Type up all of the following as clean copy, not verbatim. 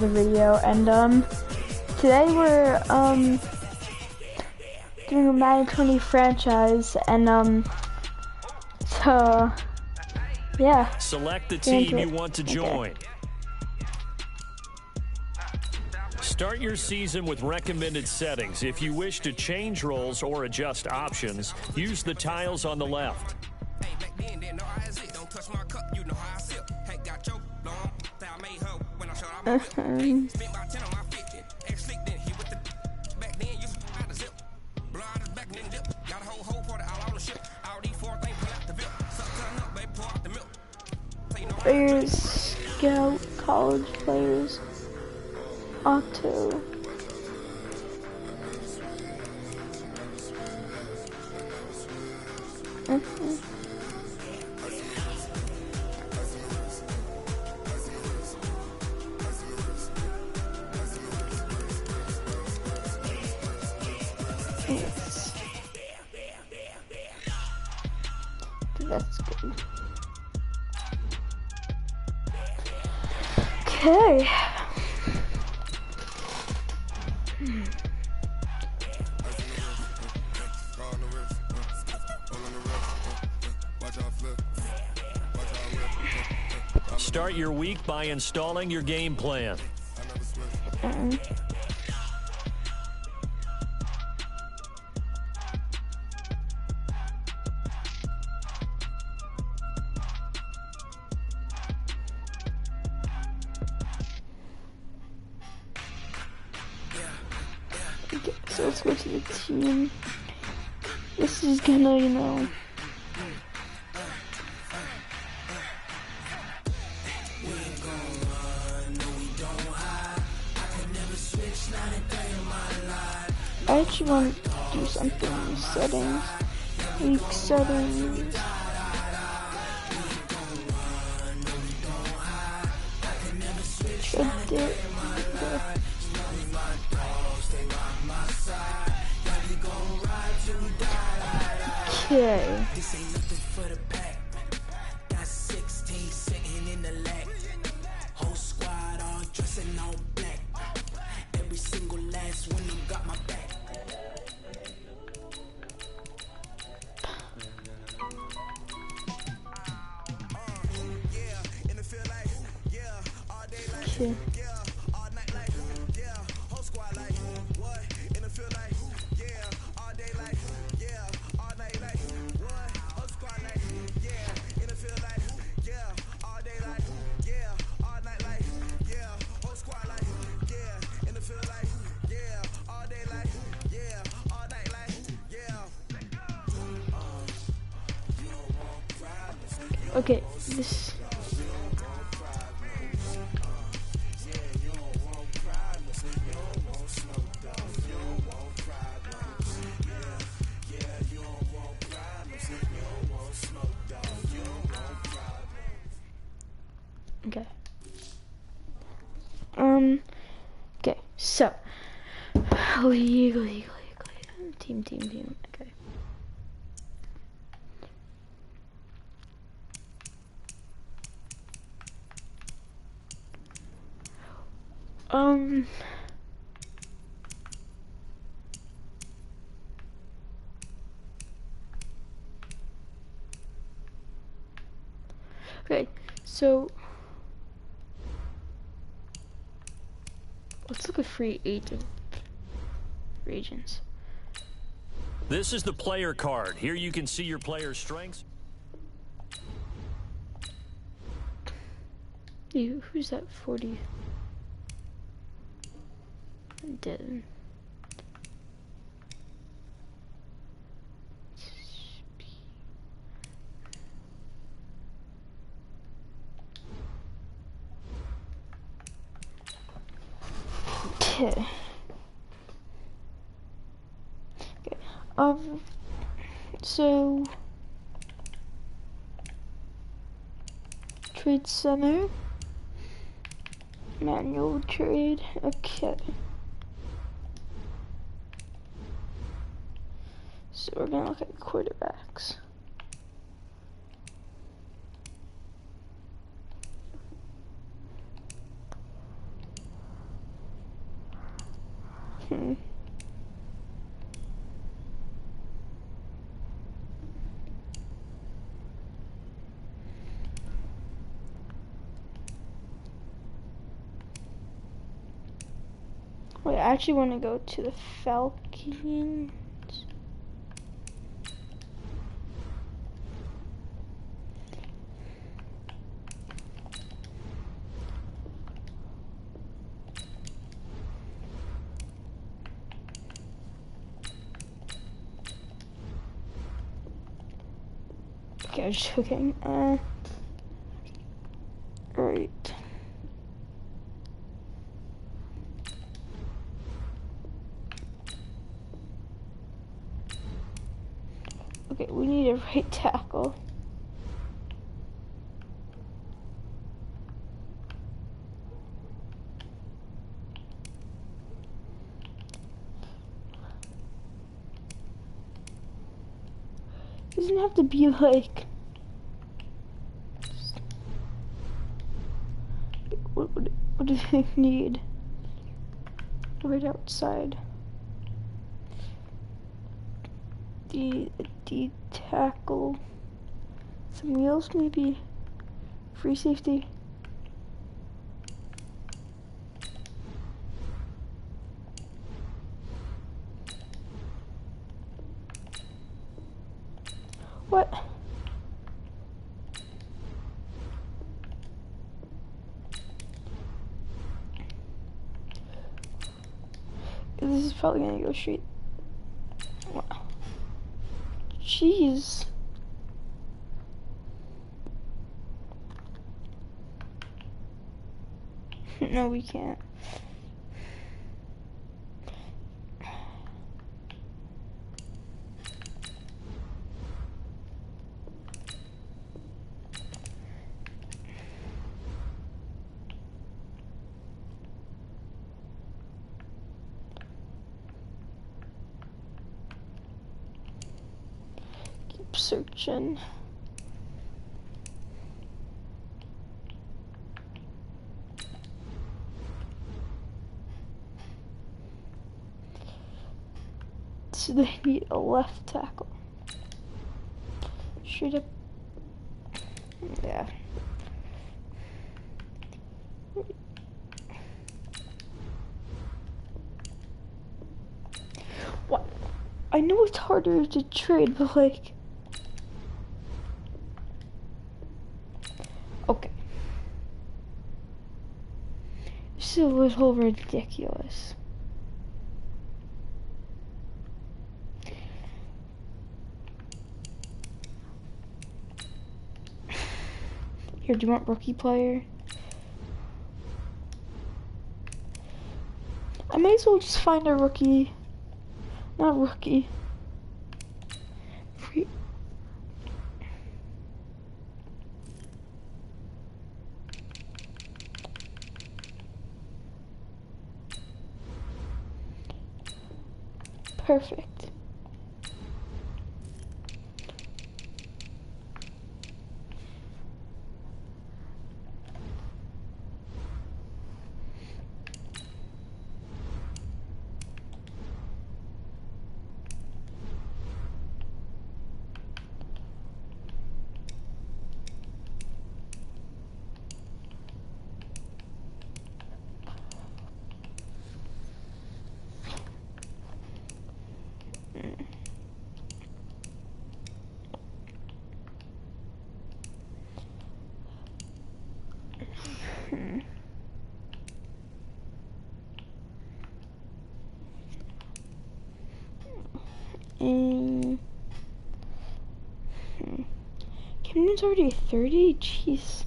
the video, and today we're doing a Madden 20 franchise, and so yeah. Select the team you want to join. Start your season with recommended settings. If you wish to change roles or adjust options, use the tiles on the left. Players, scout, college players, auto. Yes. That's good. Okay. Start your week by installing your game plan. Okay, so let's go to the team. This is gonna, you know. I actually want to do something in settings. Week settings. Okay. Okay. Okay, this. Okay. Okay, so league. Team. Okay. Okay, so let's look at free agents. This is the player card. Here you can see your player's strengths. Who's that 40? Dead. Okay. So trade center, manual trade. Okay. So we're gonna look at quarterbacks. Hmm. Wait, I actually want to go to the Falcons. Okay, I'm just joking. Right. Okay, we need a right tackle. Doesn't have to be like. What do they need? Right outside. D tackle. Somebody else maybe. Free safety. What? This is probably gonna go straight. Wow. Jeez. No, we can't. Keep searching. So they need a left tackle. Straight up. Yeah. What? I know it's harder to trade, but like. Okay. This is a little ridiculous. Here, do you want rookie player? I might as well just find a rookie. Not rookie. Free. Perfect. Camden's already 30? Jeez.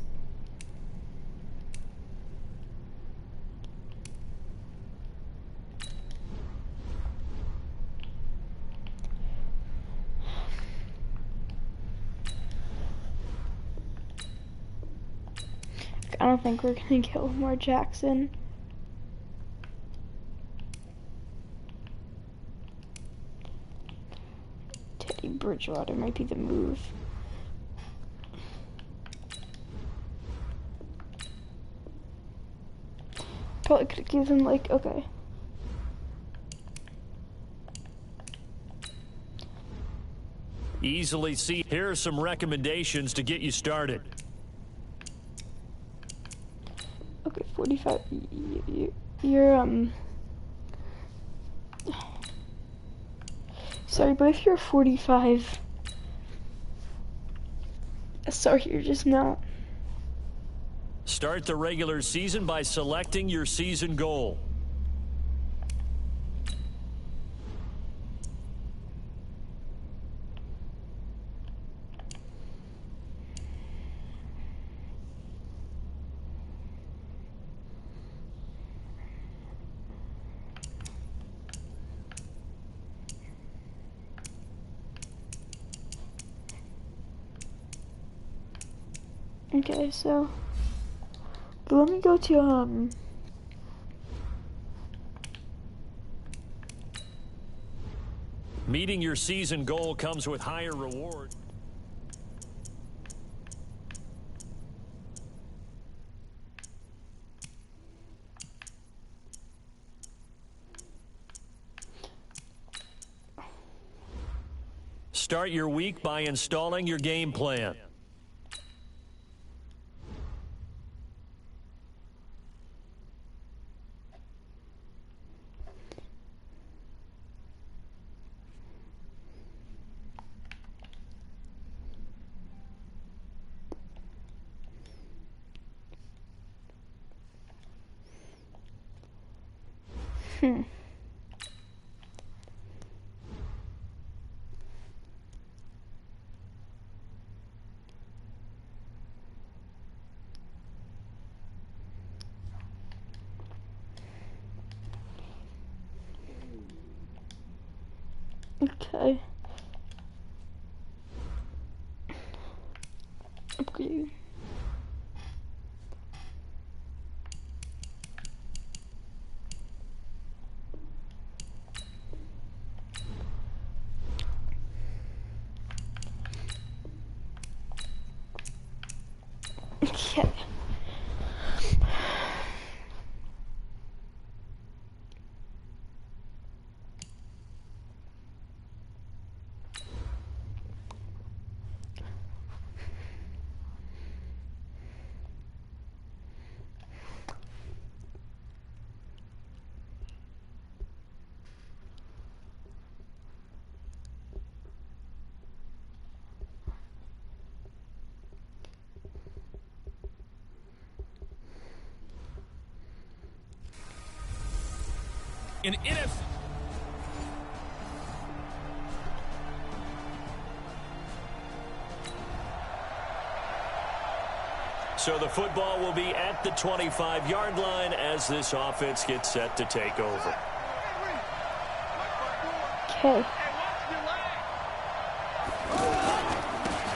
I don't think we're gonna get Lamar Jackson. Teddy Bridgewater might be the move. Probably could have given like, okay. Easily see. Here are some recommendations to get you started. Okay, 45. You're sorry, but if you're 45, sorry, you're just not. Start the regular season by selecting your season goal. Okay, so let me go to Meeting your season goal comes with higher reward. Start your week by installing your game plan. Okay. Upgrade. Okay. In NFC. So the football will be at the 25-yard line as this offense gets set to take over. Okay.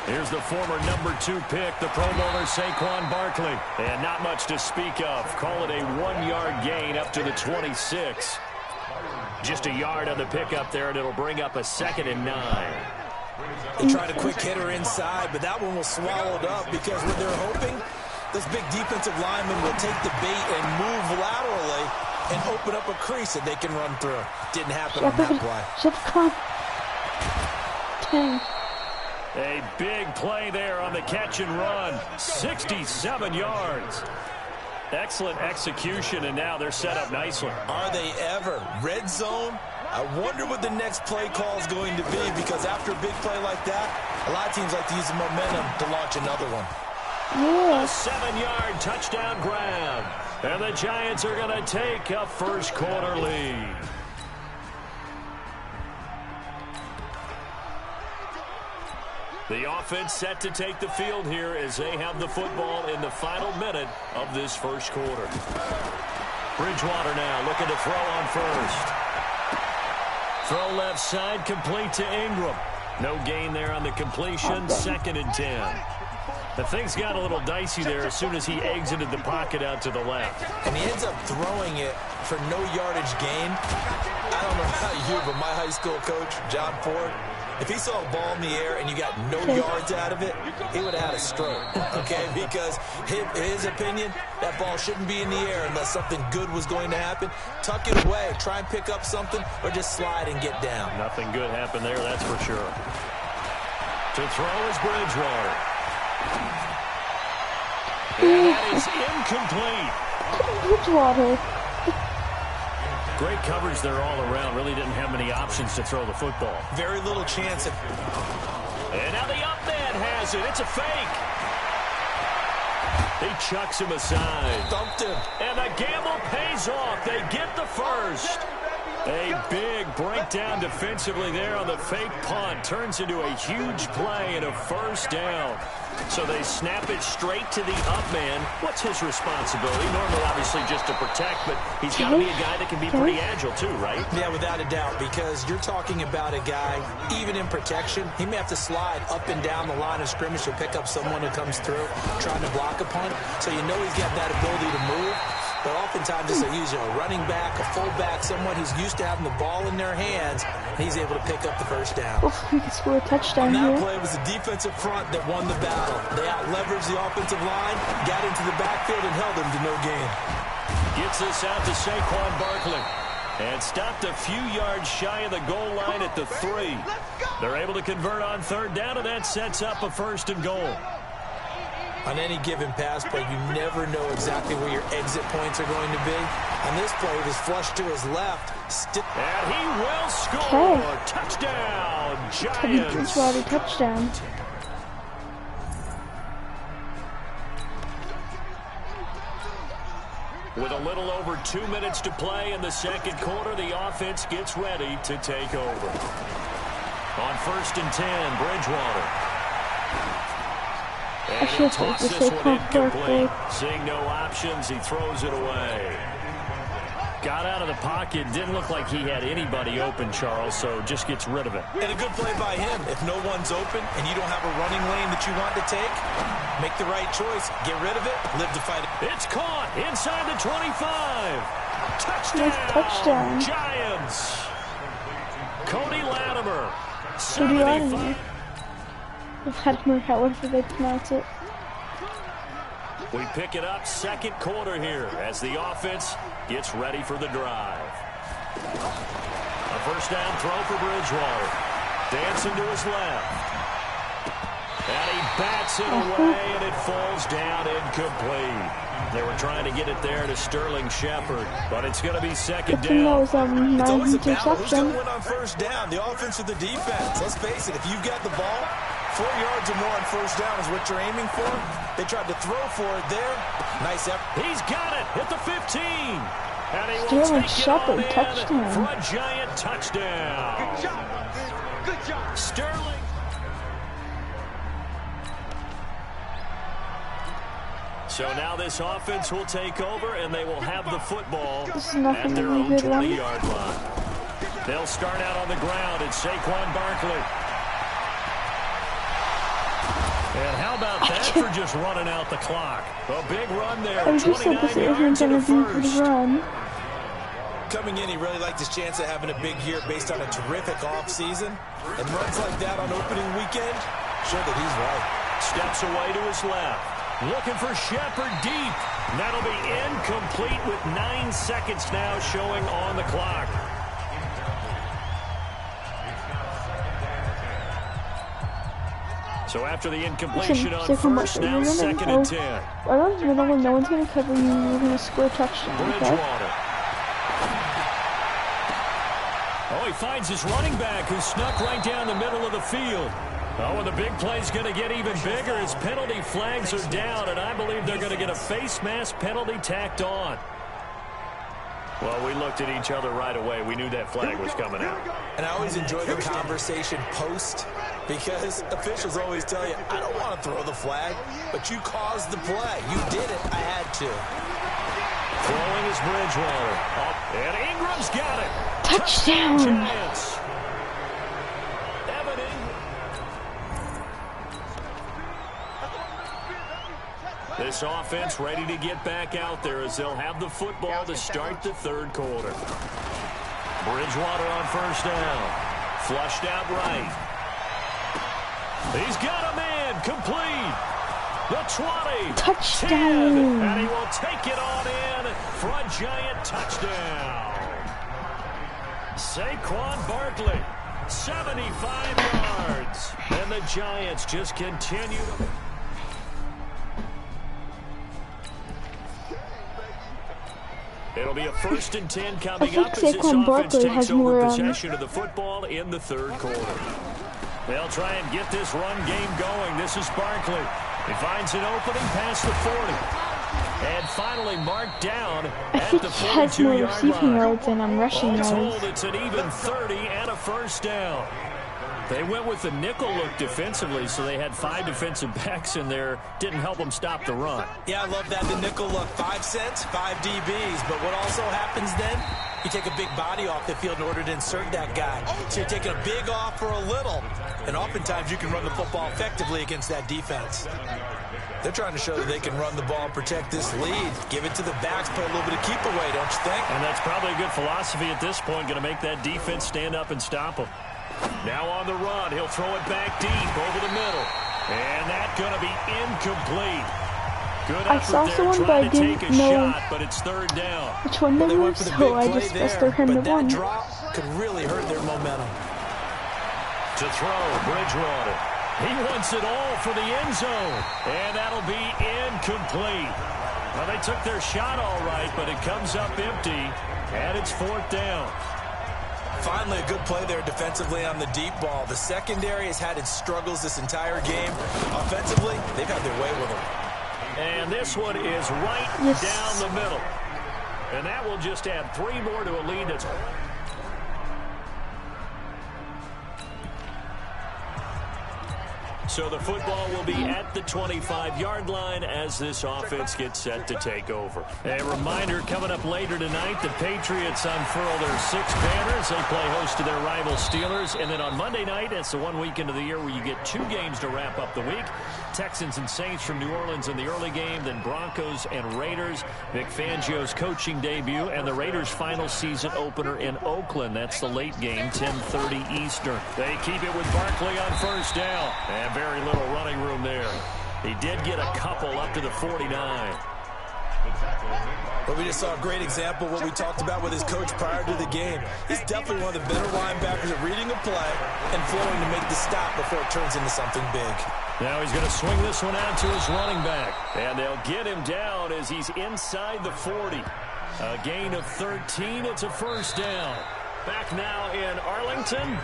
Here's the former #2 pick, the Pro Bowler Saquon Barkley. And not much to speak of. Call it a 1-yard gain up to the 26. Just a yard on the pickup there, and it'll bring up a 2nd and 9. They tried a quick hitter inside, but that one was swallowed up because what they're hoping, this big defensive lineman will take the bait and move laterally and open up a crease that they can run through. Didn't happen on that play. Come on. 10. A big play there on the catch and run. 67 yards. Excellent execution, and now they're set up nicely. Are they ever? Red zone? I wonder what the next play call is going to be, because after a big play like that, a lot of teams like to use the momentum to launch another one. Yeah. A 7-yard touchdown grab. And the Giants are going to take a first-quarter lead. The offense set to take the field here as they have the football in the final minute of this first quarter. Bridgewater now looking to throw on first. Throw left side, complete to Ingram. No gain there on the completion, 2nd and 10. The things got a little dicey there as soon as he exited the pocket out to the left. And he ends up throwing it for no yardage gain. I don't know about you, but my high school coach, John Ford, if he saw a ball in the air and you got no yards out of it, he would have had a stroke, okay? Because his opinion, that ball shouldn't be in the air unless something good was going to happen. Tuck it away, try and pick up something, or just slide and get down. Nothing good happened there, that's for sure. To throw is Bridgewater. And that is incomplete. Bridgewater. Great coverage there all around. Really didn't have many options to throw the football. Very little chance. And now the up man has it. It's a fake. He chucks him aside. Thumped him. And the gamble pays off. They get the first. A big breakdown defensively there on the fake punt. Turns into a huge play and a first down. So they snap it straight to the up man. What's his responsibility? Normally, obviously, just to protect, but he's got to be a guy that can be pretty agile too, right? Yeah, without a doubt, because you're talking about a guy, even in protection, he may have to slide up and down the line of scrimmage to pick up someone who comes through trying to block a punt. So you know he's got that ability to move. But oftentimes it's a running back, a fullback, someone who's used to having the ball in their hands, and he's able to pick up the first down. Oh, he could score a touchdown here. That play was the defensive front that won the battle. They out-leveraged the offensive line, got into the backfield, and held them to no gain. Gets this out to Saquon Barkley. And stopped a few yards shy of the goal line at the 3. They're able to convert on third down, and that sets up a first and goal. On any given pass play, you never know exactly where your exit points are going to be. On this play, it was flushed to his left. And he will score. Okay. Touchdown, Giants. Bridgewater touchdown. With a little over 2 minutes to play in the second quarter, the offense gets ready to take over. On 1st and 10, Bridgewater. And he'll toss this one incomplete. Seeing no options, he throws it away. Got out of the pocket. Didn't look like he had anybody open, Charles, so just gets rid of it. And a good play by him. If no one's open and you don't have a running lane that you want to take, make the right choice. Get rid of it. Live to fight it. It's caught inside the 25. Touchdown. Nice touchdown. Giants. Cody Latimer. Cody Latimer. Latimer, however they pronounce it. We pick it up second quarter here as the offense gets ready for the drive. A first down throw for Bridgewater. Dancing to his left. And he bats it away, and it falls down incomplete. They were trying to get it there to Sterling Shepard, but it's going to be second down. It's always a battle. Who's going to win on first down, the offense or the defense? Let's face it, if you've got the ball, 4 yards or more on first down is what you're aiming for. They tried to throw for it there. Nice effort. He's got it at the 15. And he Sterling will take Shepard, it on touchdown. for a Giant touchdown. Good job. Good job. Sterling. So now this offense will take over, and they will have the football at their own 20-yard line. They'll start out on the ground. It's Saquon Barkley. And how about that for just running out the clock? A big run there. I just said this isn't going to be for the run. Coming in, he really liked his chance of having a big year based on a terrific offseason. And runs like that on opening weekend, show that he's right. Steps away to his left. Looking for Shepard deep. That'll be incomplete with 9 seconds now showing on the clock. So after the incompletion on first, now second and 10. I don't know when no one's going to cover you, you're going to score a touchdown. Bridgewater. Oh, he finds his running back who snuck right down the middle of the field. Oh, and the big play's going to get even bigger as penalty flags are down, and I believe they're going to get a face mask penalty tacked on. Well, we looked at each other right away. We knew that flag was coming out. And I always enjoy the conversation post because officials always tell you, I don't want to throw the flag, but you caused the play. You did it. I had to. Throwing is Bridgewater. Oh, and Ingram's got it. Touchdown. Giants. This offense ready to get back out there as they'll have the football to start the third quarter. Bridgewater on first down. Flushed out right. He's got a man. Complete. The 20. Touchdown. 10, and he will take it on in for a Giant touchdown. Saquon Barkley. 75 yards. And the Giants just continue to... It'll be a 1st and 10 coming up as this offense takes over possession of the football in the 3rd quarter. They'll try and get this run game going. This is Barkley. He finds an opening past the 40. And finally marked down at the 42-yard line. Yards and I'm rushing All yards. told, it's an even 30 and a 1st down. They went with the nickel look defensively, so they had 5 defensive backs in there. Didn't help them stop the run. Yeah, I love that, the nickel look. 5 cents, 5 DBs. But what also happens then, you take a big body off the field in order to insert that guy. So you're taking a big off for a little. And oftentimes you can run the football effectively against that defense. They're trying to show that they can run the ball and protect this lead. Give it to the backs, play a little bit of keep away, don't you think? And that's probably a good philosophy at this point, going to make that defense stand up and stop them. Now on the run, he'll throw it back deep over the middle. And that's going to be incomplete. Good I effort saw there someone, but I trying to take didn't a know shot, but it's 3rd down. which one they were, so I just pressed their him to one. That drop could really hurt their momentum. To throw, Bridgewater. He wants it all for the end zone. And that'll be incomplete. Well, they took their shot all right, but it comes up empty. And it's 4th down. Finally, a good play there defensively on the deep ball. The secondary has had its struggles this entire game. Offensively, they've had their way with them. And this one is right down the middle. And that will just add 3 more to a lead that's... So the football will be at the 25-yard line as this offense gets set to take over. A reminder, coming up later tonight, the Patriots unfurl their 6 banners. They play host to their rival Steelers. And then on Monday night, it's the one weekend of the year where you get 2 games to wrap up the week. Texans and Saints from New Orleans in the early game, then Broncos and Raiders. Vic Fangio's coaching debut, and the Raiders' final season opener in Oakland. That's the late game, 10:30 Eastern. They keep it with Barkley on 1st down. And very little running room there. He did get a couple up to the 49. But we just saw a great example of what we talked about with his coach prior to the game. He's definitely one of the better linebackers at reading a play and flowing to make the stop before it turns into something big. Now he's going to swing this one out to his running back. And they'll get him down as he's inside the 40. A gain of 13. It's a 1st down. Back now in Arlington.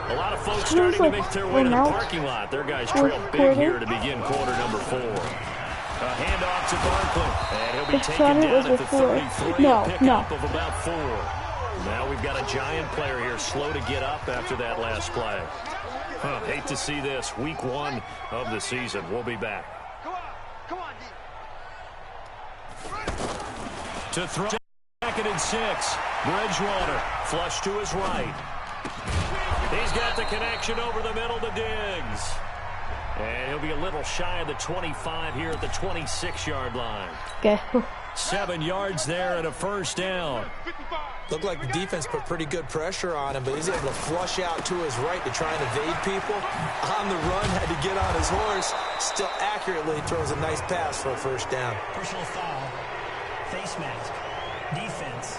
A lot of folks starting to make their way to the parking lot. Their guys trail big here to begin quarter number 4. A handoff to Barkley. And he'll be taken down at the 33. Pickup of about 4. Now we've got a Giant player here slow to get up after that last play. Hate to see this. Week 1 of the season. We'll be back. Come on, D. To throw. 2nd and 6. Bridgewater. Flush to his right. He's got the connection over the middle to Diggs. And he'll be a little shy of the 25 here at the 26-yard line. Okay. 7 yards there and a 1st down. Looked like the defense put pretty good pressure on him, but he's able to flush out to his right to try and evade people. On the run, had to get on his horse. Still accurately throws a nice pass for a 1st down. Personal foul, face mask, defense.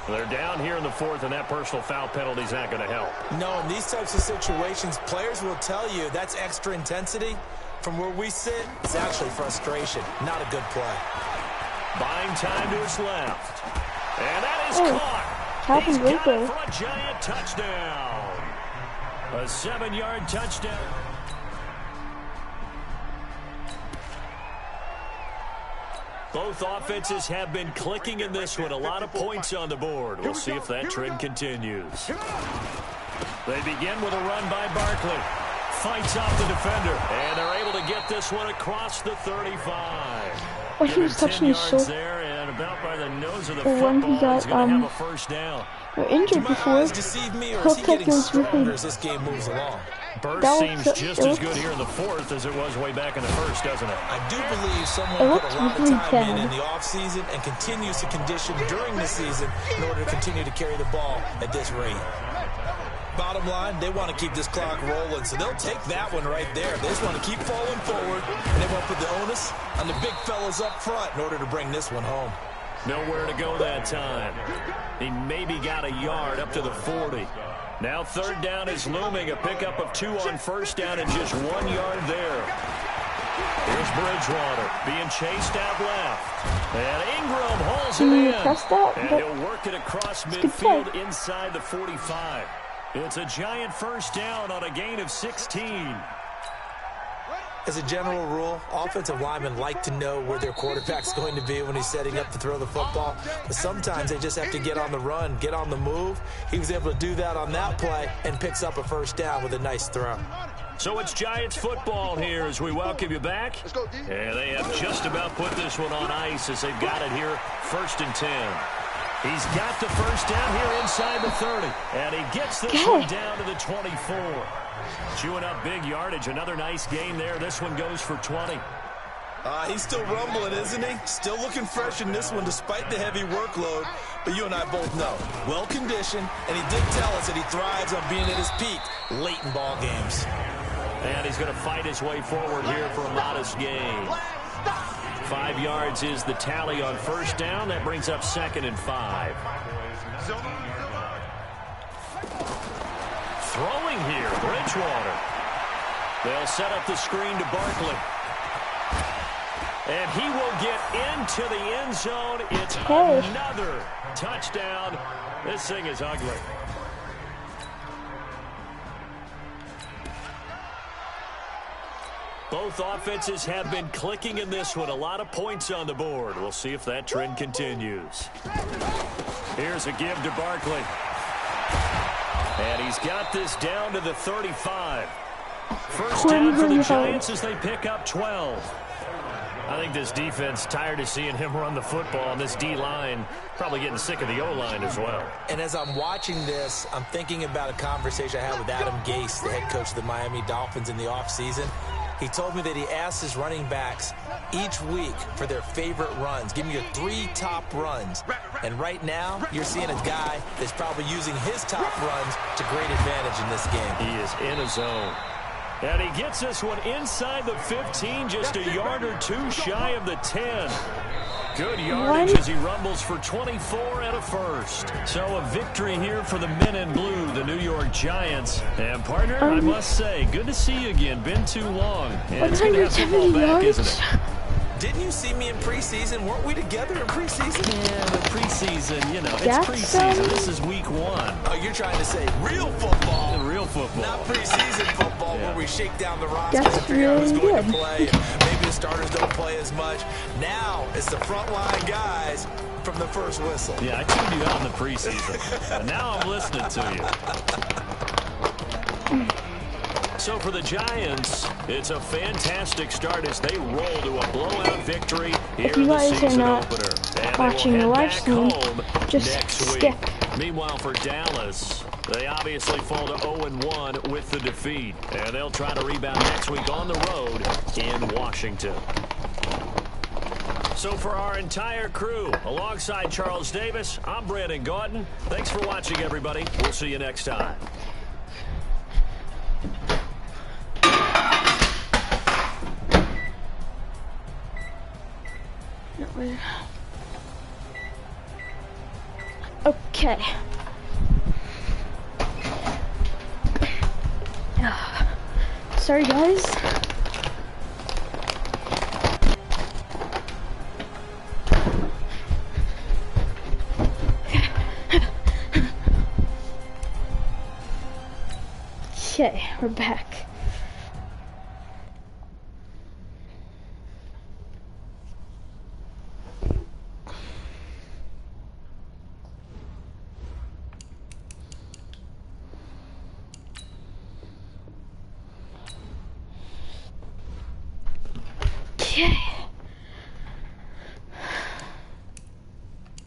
They're down here in the 4th, and that personal foul penalty is not going to help. No, in these types of situations, players will tell you that's extra intensity. From where we sit, it's actually frustration. Not a good play. Buying time to his left. And that is caught. He's got it for a Giant touchdown. A 7-yard touchdown. Both offenses have been clicking in this one. A lot of points on the board. We'll see if that trend continues. They begin with a run by Barkley. Fights off the defender. And they're able to get this one across the 35. When he was touching his shoulder, there and about by the nose of the when he got he's going to have a 1st down. Injured before, deceive me, or is he getting stronger as this game moves along? Burst seems just as good here in the 4th as it was way back in the 1st, doesn't it? I do believe someone put a lot of time in the offseason and continues to condition during the season in order to continue to carry the ball at this rate. Bottom line, they want to keep this clock rolling, so they'll take that one right there. They just want to keep falling forward, and they want to put the onus on the big fellas up front in order to bring this one home. Nowhere to go that time. He maybe got a yard up to the 40. Now third down is looming. A pickup of 2 on first down and just 1 yard there. Here's Bridgewater being chased out left. And Ingram hauls it in. And he'll work it across midfield inside the 45. It's a giant first down on a gain of 16. As a general rule, offensive linemen like to know where their quarterback's going to be when he's setting up to throw the football. But sometimes they just have to get on the run, get on the move. He was able to do that on that play and picks up a first down with a nice throw. So it's Giants football here as we welcome you back. And they have just about put this one on ice as they've got it here, 1st and 10. He's got the first down here inside the 30. And he gets this one down to the 24. Chewing up big yardage. Another nice gain there. This one goes for 20. He's still rumbling, isn't he? Still looking fresh in this one despite the heavy workload. But you and I both know, well-conditioned, and he did tell us that he thrives on being at his peak late in ball games. And he's going to fight his way forward here for a modest gain. 5 yards is the tally on first down. That brings up 2nd and 5. Throwing here, Bridgewater. They'll set up the screen to Barkley. And he will get into the end zone. It's another touchdown. This thing is ugly. Both offenses have been clicking in this one. A lot of points on the board. We'll see if that trend continues. Here's a give to Barkley. And he's got this down to the 35. First down for the Giants as they pick up 12. I think this defense tired of seeing him run the football, and this D-line probably getting sick of the O-line as well. And as I'm watching this, I'm thinking about a conversation I had with Adam Gase, the head coach of the Miami Dolphins in the offseason. He told me that he asked his running backs each week for their favorite runs. Give me your 3 top runs. And right now, you're seeing a guy that's probably using his top runs to great advantage in this game. He is in a zone. And he gets this one inside the 15, just a yard or 2 shy of the 10. Good yardage as he rumbles for 24 and a first. So a victory here for the men in blue, the New York Giants. And partner, I must say, good to see you again. Been too long. And it's good to have football back, isn't it? Didn't you see me in preseason? Weren't we together in preseason? Yeah, but preseason, you know, it's preseason. This is week 1. Oh, you're trying to say real football. Real football. Not preseason football where we shake down the roster and figure out who's going to play. And maybe the starters don't play as much. Now it's the frontline guys from the first whistle. Yeah, I tuned you out in the preseason. And now I'm listening to you. So for the Giants, it's a fantastic start as they roll to a blowout victory here in the season opener. And watching the live stream, just skip. Meanwhile, for Dallas, they obviously fall to 0-1 with the defeat. And they'll try to rebound next week on the road in Washington. So for our entire crew, alongside Charles Davis, I'm Brandon Gautin. Thanks for watching, everybody. We'll see you next time. Okay. Sorry, guys. Okay, we're back.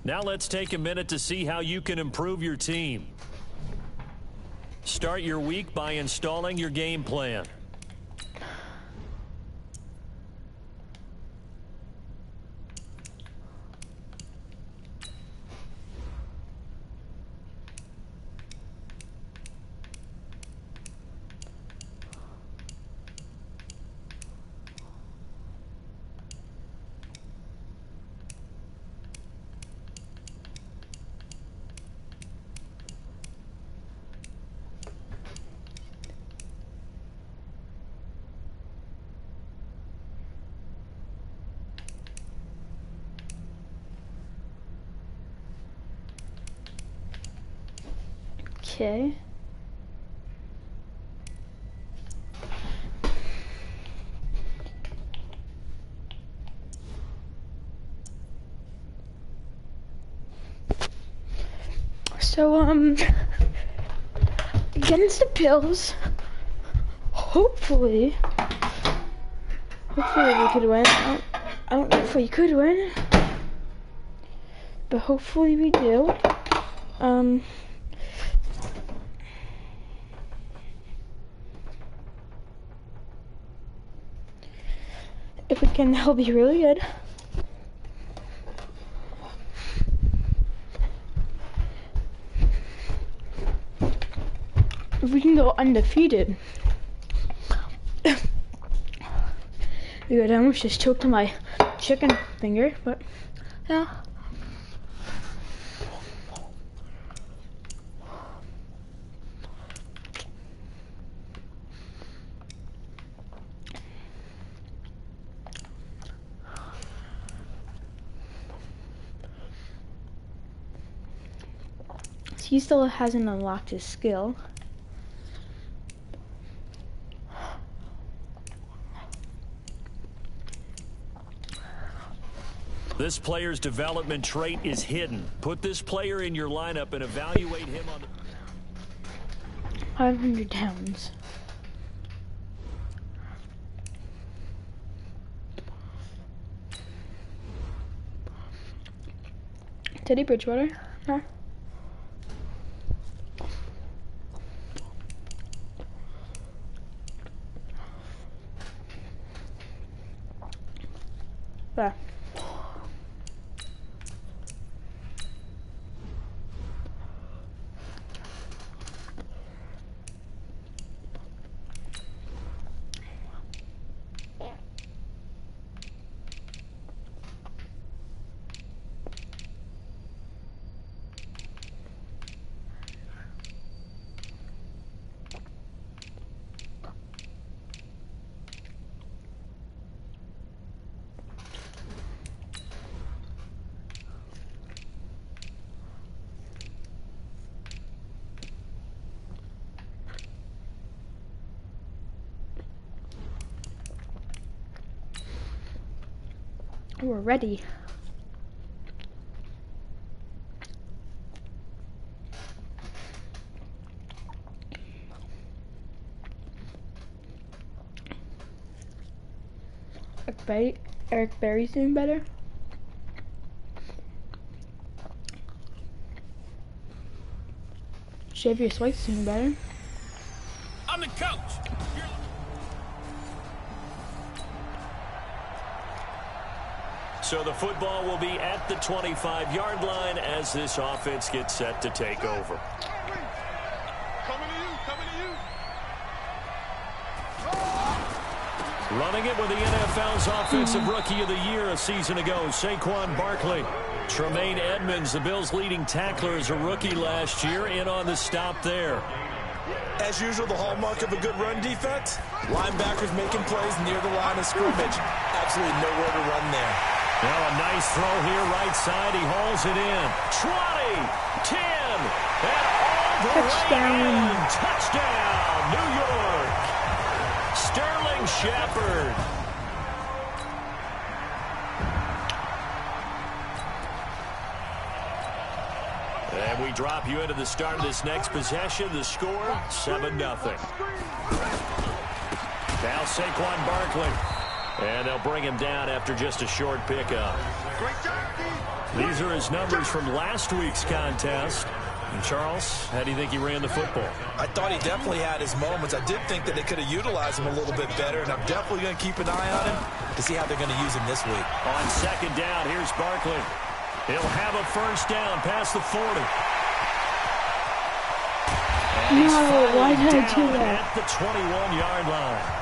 Now let's take a minute to see how you can improve your team. Start your week by installing your game plan. Okay. So, against the Bills, hopefully we could win. I don't know if we could win, but hopefully we do. If we can, that'll be really good. If we can go undefeated. Good, I almost just choked on my chicken finger, but yeah. He still hasn't unlocked his skill. This player's development trait is hidden. Put this player in your lineup and evaluate him on the 500 pounds. Teddy Bridgewater? Huh? Yeah. We're ready. Eric Berry's doing better. Xavier White's doing better. I'm the coach. So the football will be at the 25-yard line as this offense gets set to take over. Coming to you. Running it with the NFL's Offensive Rookie of the Year a season ago, Saquon Barkley. Tremaine Edmonds, the Bills' leading tackler as a rookie last year, in on the stop there. As usual, the hallmark of a good run defense, linebackers making plays near the line of scrimmage. Absolutely nowhere to run there. Now a nice throw here, right side. He hauls it in. 20, 10, and all the Touchdown. way in. Touchdown, New York. Sterling Shepard. And we drop you into the start of this next possession. The score, 7-0. Now Saquon Barkley. And they'll bring him down after just a short pickup. These are his numbers from last week's contest. And Charles, how do you think he ran the football? I thought he definitely had his moments. I did think that they could have utilized him a little bit better, and I'm definitely going to keep an eye on him to see how they're going to use him this week. On second down, here's Barkley. He'll have a first down past the 40. And No, why did I do that? At the 21-yard line.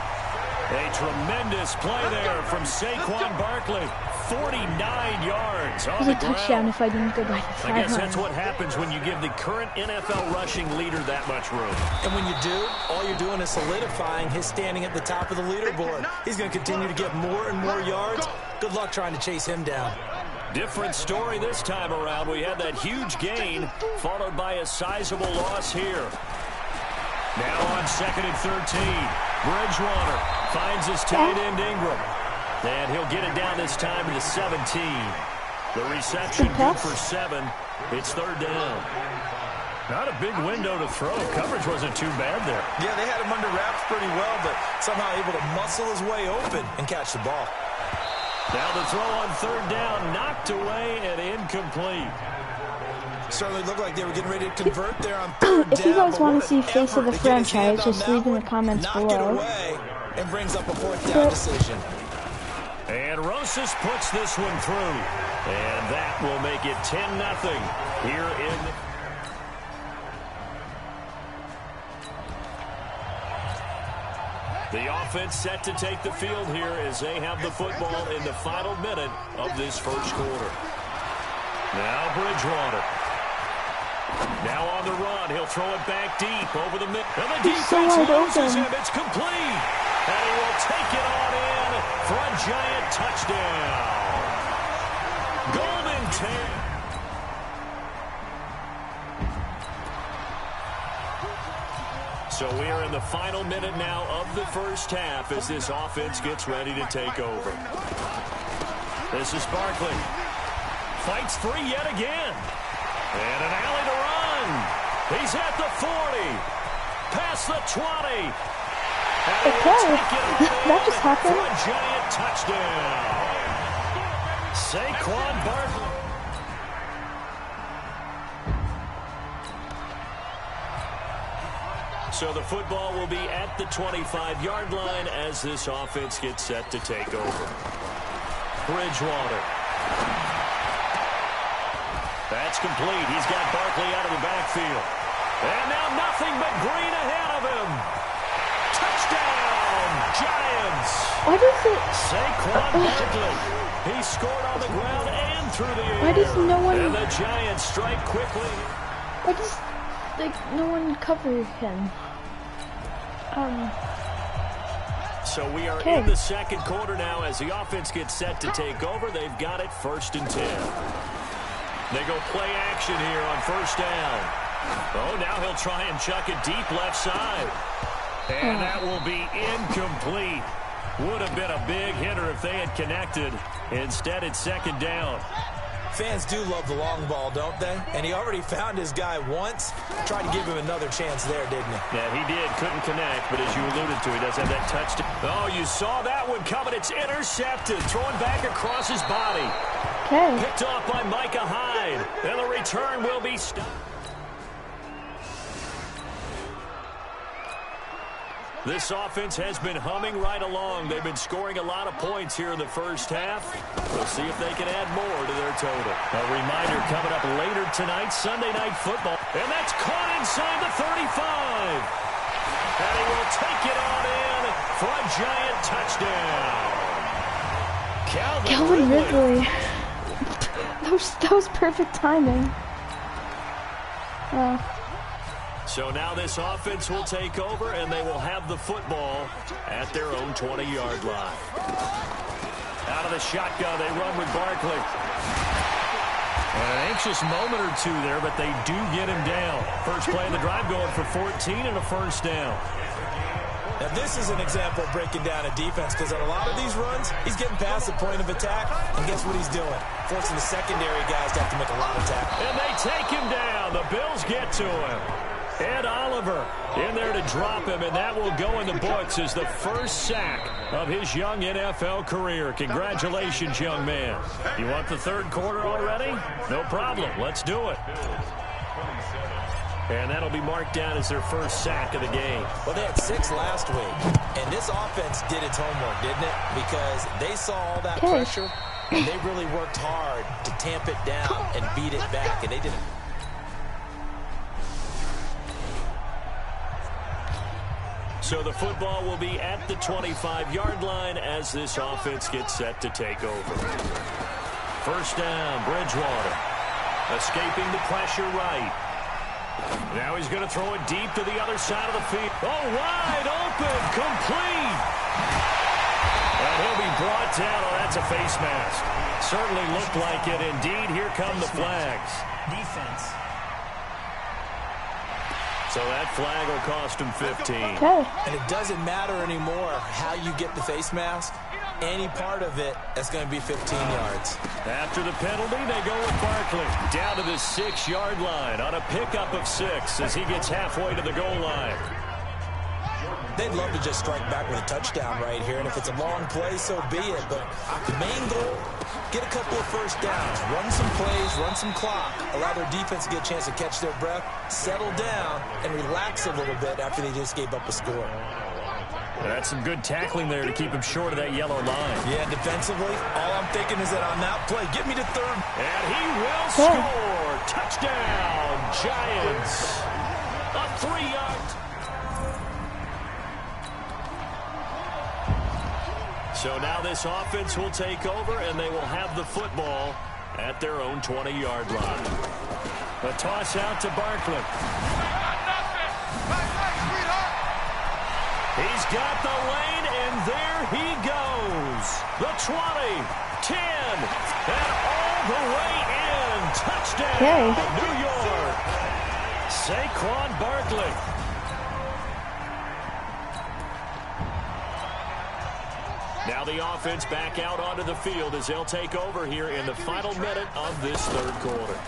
A tremendous play there from Saquon Barkley. 49 yards on It was the a touchdown ground. if I didn't go by the I guess that's 500. what happens when you give the current NFL rushing leader that much room. And when you do, all you're doing is solidifying his standing at the top of the leaderboard. He's going to continue to get more and more yards. Good luck trying to chase him down. Different story this time around. We had that huge gain, followed by a sizable loss here. Now on 2nd and 13. Bridgewater finds his tight end Ingram. And he'll get it down this time to the 17. The reception good for 7. It's 3rd down. Not a big window to throw. Coverage wasn't too bad there. Yeah, they had him under wraps pretty well, but somehow able to muscle his way open and catch the ball. Now the throw on 3rd down, knocked away and incomplete. Certainly looked like they were getting ready to convert there on 3rd down. If you guys want to see face of the franchise, just leave in the comments below. And brings up a 4th down decision. And Rosas puts this one through. And that will make it 10-0 here in... The offense set to take the field here as they have the football in the final minute of this first quarter. Now Bridgewater. Now on the run. He'll throw it back deep over the middle. And the defense loses him. It's complete. And he will take it on in for a giant touchdown. Golden 10. So we are in the final minute now of the first half as this offense gets ready to take over. This is Barkley. Fights free yet again. And an alley to run. He's at the 40. Past the 20. Okay. That just happened. For a giant touchdown. Saquon Barkley. So the football will be at the 25-yard line as this offense gets set to take over. Bridgewater. That's complete. He's got Barkley out of the backfield. And now nothing but green ahead of him. Touchdown, Giants. Why does it... Saquon Barkley. He scored on the ground and through the air. Why does no one... And the Giants strike quickly. Why does, no one cover him? So we are in the second quarter now as the offense gets set to take over. They've got it 1st and 10. They go play action here on 1st down. Oh, now he'll try and chuck it deep left side. And that will be incomplete. Would have been a big hitter if they had connected. Instead, it's 2nd down. Fans do love the long ball, don't they? And he already found his guy once. Tried to give him another chance there, didn't he? Yeah, he did. Couldn't connect, but as you alluded to, he does have that touchdown. Oh, you saw that one coming. It's intercepted. Throwing back across his body. Okay. Picked off by Micah Hyde. And the return will be stopped. This offense has been humming right along. They've been scoring a lot of points here in the first half. We'll see if they can add more to their total. A reminder coming up later tonight, Sunday Night Football. And that's caught inside the 35. And he will take it on in for a giant touchdown. Calvin Ridley. That was perfect timing. So now this offense will take over, and they will have the football at their own 20-yard line. Out of the shotgun, they run with Barkley. And an anxious moment or two there, but they do get him down. First play of the drive going for 14 and a 1st down. Now this is an example of breaking down a defense, because on a lot of these runs, he's getting past the point of attack, and guess what he's doing? Forcing the secondary guys to have to make a lot of tackles. And they take him down. The Bills get to him. Ed Oliver in there to drop him, and that will go in the books as the first sack of his young NFL career. Congratulations, young man. You want the 3rd quarter already? No problem. Let's do it. And that'll be marked down as their first sack of the game. Well, they had 6 last week, and this offense did its homework, didn't it? Because they saw all that pressure, and they really worked hard to tamp it down and beat it back, and they did it. So the football will be at the 25-yard line as this offense gets set to take over. 1st down, Bridgewater. Escaping the pressure right. Now he's going to throw it deep to the other side of the field. Oh, wide open, complete. And he'll be brought down. Oh, that's a face mask. Certainly looked like it. Indeed, here come the flags. Defense. So that flag will cost him 15. Okay. And it doesn't matter anymore how you get the face mask. Any part of it, that's going to be 15 yards. After the penalty, they go with Barkley down to the 6-yard line on a pickup of 6 as he gets halfway to the goal line. They'd love to just strike back with a touchdown right here, and if it's a long play, so be it. But the main goal, get a couple of first downs, run some plays, run some clock, allow their defense to get a chance to catch their breath, settle down, and relax a little bit after they just gave up a score. That's some good tackling there to keep him short of that yellow line. Yeah, defensively, all I'm thinking is that on that play, get me to third. And he will score. Touchdown, Giants. Up 3 yards. So now this offense will take over, and they will have the football at their own 20-yard line. A toss out to Barkley. He's got the lane, and there he goes. The 20, 10, and all the way in. Touchdown, New York. Saquon Barkley. Now the offense back out onto the field as they'll take over here in the final minute of this third quarter.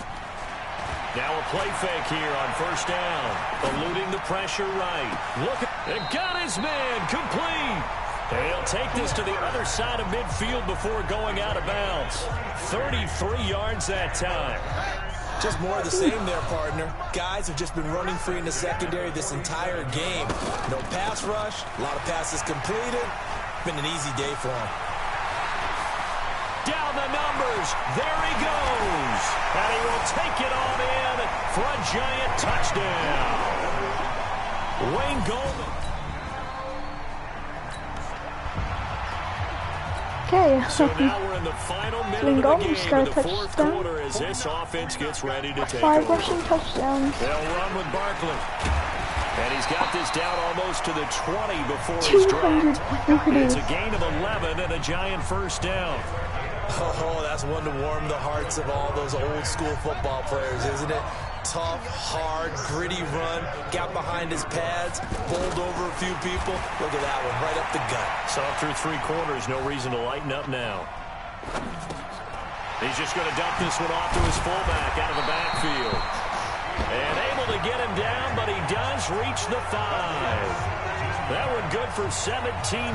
Now a play fake here on first down. Eluding the pressure right. Look at it. Got his man complete. They'll take this to the other side of midfield before going out of bounds. 33 yards that time. Just more of the same there, partner. Guys have just been running free in the secondary this entire game. No pass rush. A lot of passes completed. Been an easy day for him. Down the numbers. There he goes. And he will take it on in for a Giant touchdown. Wayne Goldman. Okay. So now we're in the final minute of the game in the fourth quarter as this offense gets ready to take 5 over. rushing touchdowns. They'll run with Barkley. And he's got this down almost to the 20 before he's dropped. It's a gain of 11 and a Giant first down. Oh, that's one to warm the hearts of all those old school football players, isn't it? Tough, hard, gritty run. Got behind his pads, bowled over a few people. Look at that one, right up the gut. So through 3 quarters, no reason to lighten up now. He's just going to dump this one off to his fullback out of the backfield. And able to get him down, but he does reach the 5. That one good for 17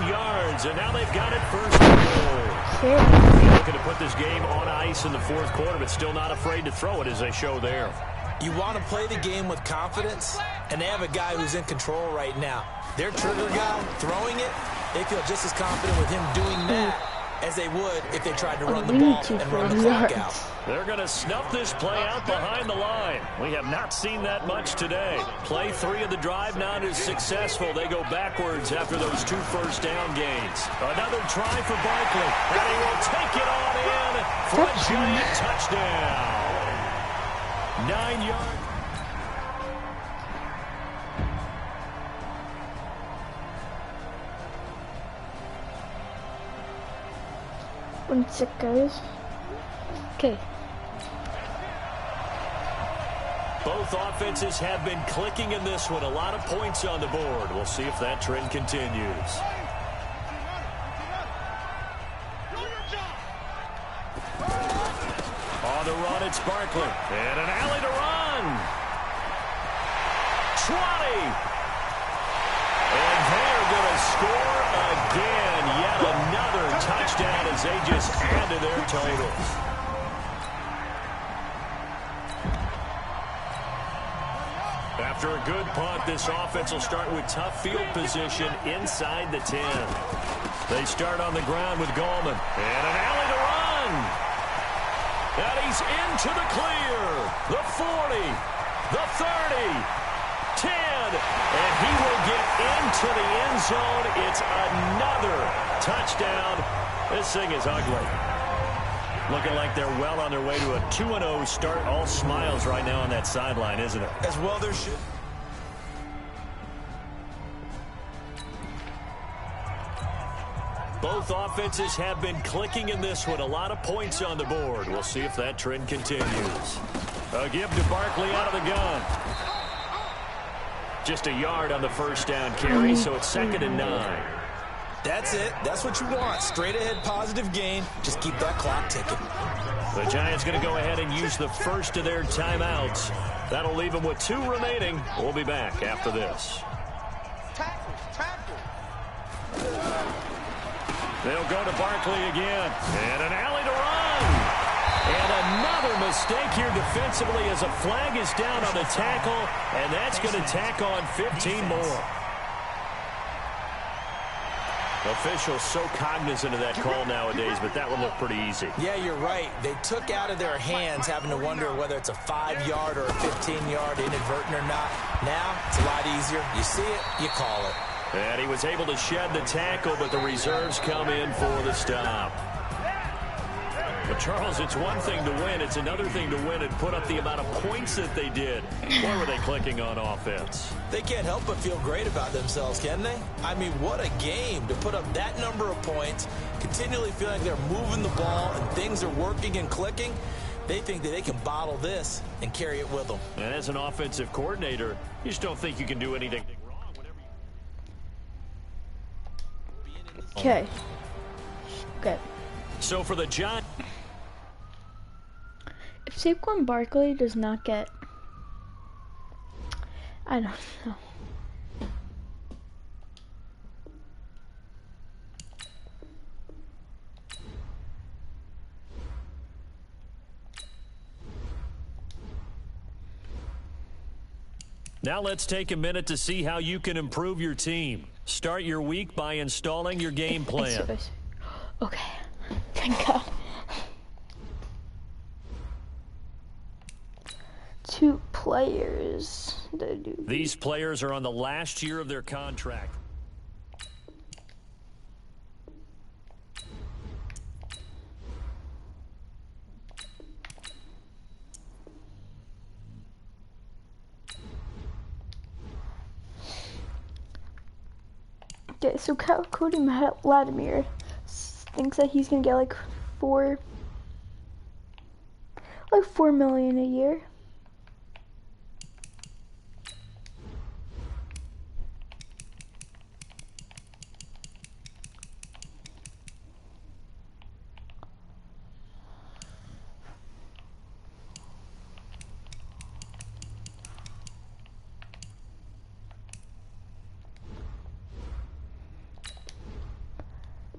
yards, and now they've got it first and goal. They're looking to put this game on ice in the fourth quarter, but still not afraid to throw it as they show there. You want to play the game with confidence, and they have a guy who's in control right now. Their trigger guy throwing it, they feel just as confident with him doing that as they would if they tried to run the ball and run the clock out. They're going to snuff this play out behind the line. We have not seen that much today. Play 3 of the drive not as successful. They go backwards after those 2 first down gains. Another try for Barkley. And he will take it on in for a Giant touchdown. 9 yards. One sec, guys. Okay. Both offenses have been clicking in this one. A lot of points on the board. We'll see if that trend continues. On the run, it's Barkley. And an alley to run. 20. And they're going to score again. Yet another touchdown as they just add to their totals. After a good punt, this offense will start with tough field position inside the 10. They start on the ground with Gallman. And an alley to run. And he's into the clear. The 40. The 30. 10. And he will get into the end zone. It's another touchdown. This thing is ugly. Looking like they're well on their way to a 2-0 start. All smiles right now on that sideline, isn't it? As well there should. Both offenses have been clicking in this one. A lot of points on the board. We'll see if that trend continues. A give to Barkley out of the gun. Just a yard on the first down carry, so it's 2nd and 9. That's it. That's what you want. Straight ahead positive gain. Just keep that clock ticking. The Giants going to go ahead and use the first of their timeouts. That'll leave them with 2 remaining. We'll be back after this. Tackle. They'll go to Barkley again. And an alley to run. And another mistake here defensively as a flag is down on the tackle. And that's going to tack on 15 more. Officials so cognizant of that call nowadays, but that one looked pretty easy. Yeah, you're right. They took out of their hands having to wonder whether it's a 5-yard or a 15-yard inadvertent or not. Now, it's a lot easier. You see it, you call it. And he was able to shed the tackle, but the reserves come in for the stop. But, Charles, it's one thing to win. It's another thing to win and put up the amount of points that they did. Boy, were they clicking on offense. They can't help but feel great about themselves, can they? I mean, what a game to put up that number of points, continually feeling like they're moving the ball and things are working and clicking. They think that they can bottle this and carry it with them. And as an offensive coordinator, you just don't think you can do anything wrong. Okay. Okay. So for the Giants, if Saquon Barkley does not get, I don't know. now let's take a minute to see how you can improve your team. Start your week by installing your game plan. Okay. Thank God. 2 players. These players are on the last year of their contract. Okay, so Cody Vladimir thinks that he's gonna get like $4 million a year.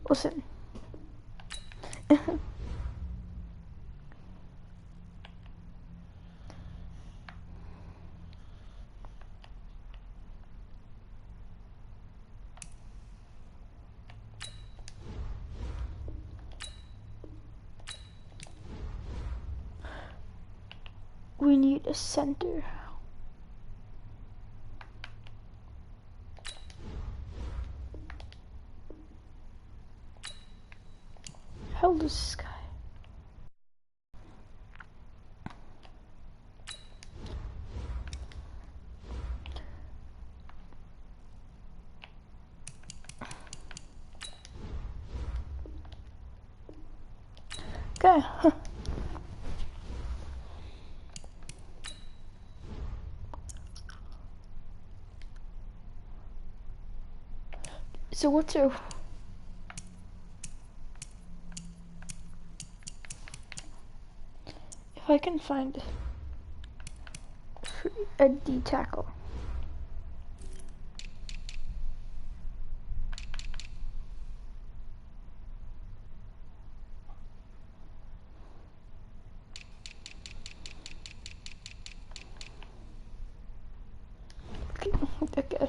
Listen. We need a center. How old is this guy? Okay. So what's your... If I can find a D tackle. Okay.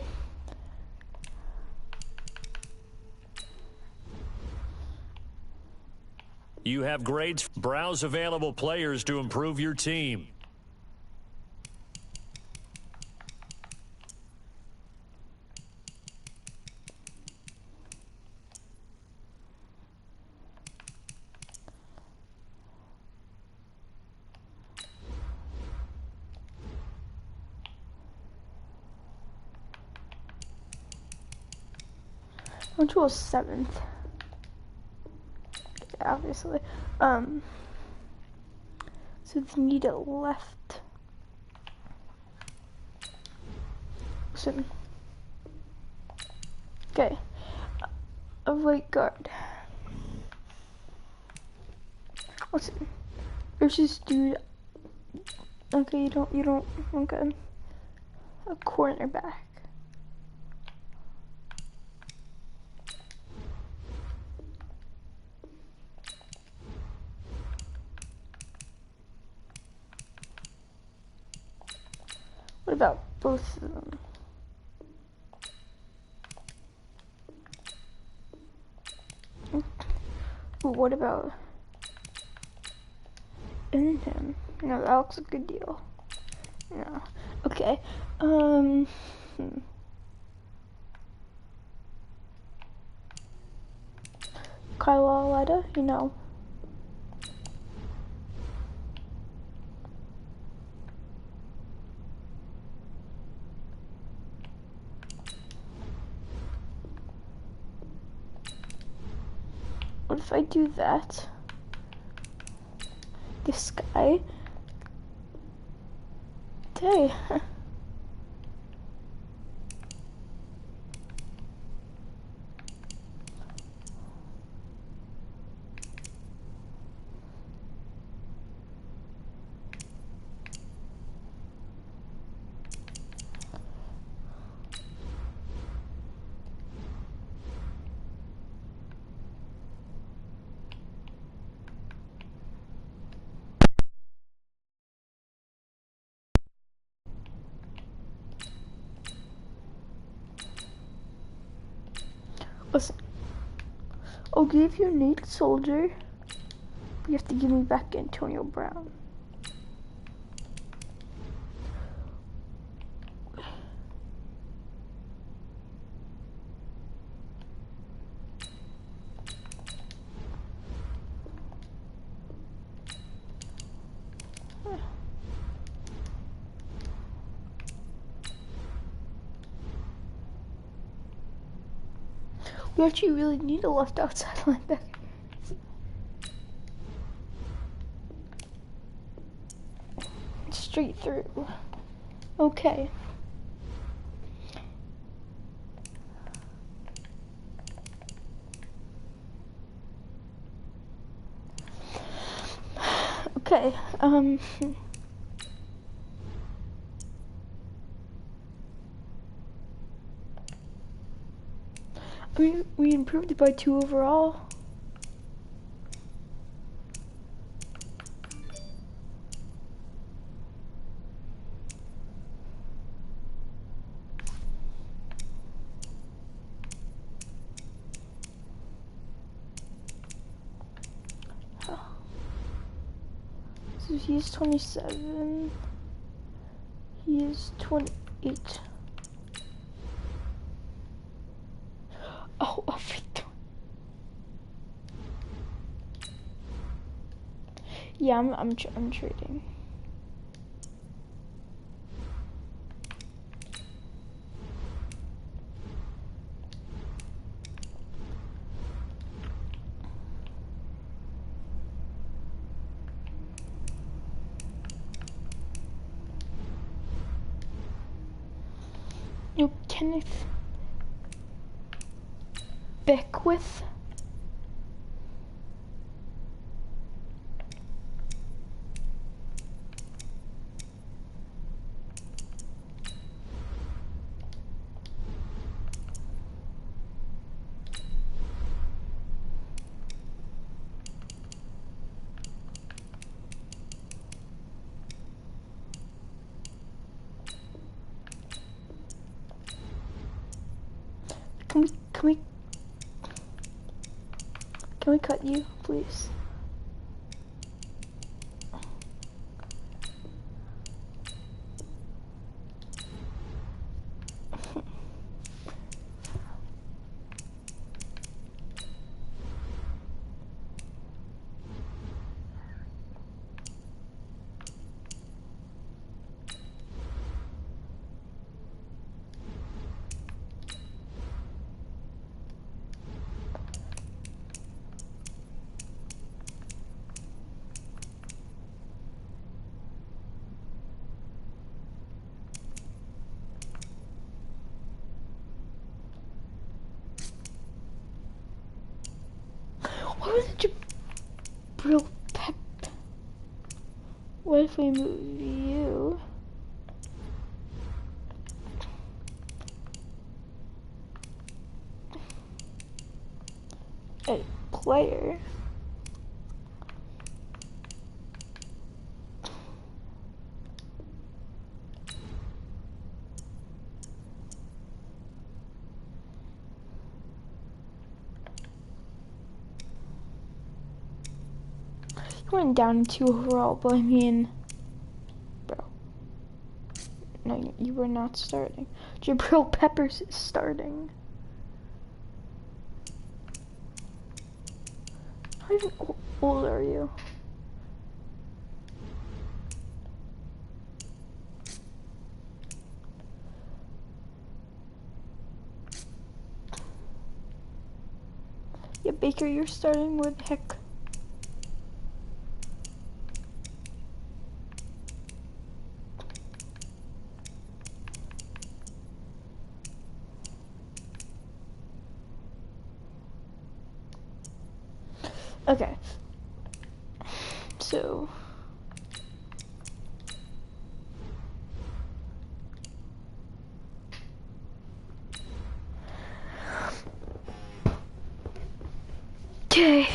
You have grades. Browse available players to improve your team. Went to a 7th. obviously. So they need a left. Listen. Okay. A right guard. Listen. There's this dude. Okay, you don't, okay. A cornerback. What about both of them? Ooh, what about in him? No, that looks a good deal. No. Okay. Kyle Aletta, you know. What if I do that? This guy. Hey. Listen. I'll give you Nate Soldier. But you have to give me back Antonio Brown. We actually really need a left outside linebacker. Straight through. Okay. Okay, I mean, we improved it by 2 overall. So he's 27. He is 28. Oh, Victor. Yeah, I'm trading. No, Kenneth Beckwith. Can we cut you, please? if we move you? A player. Went down 2 overall, but I mean, bro, no, you were not starting. Jabril Peppers is starting. How even old are you? Yeah, Baker, you're starting with heck. Okay, so okay.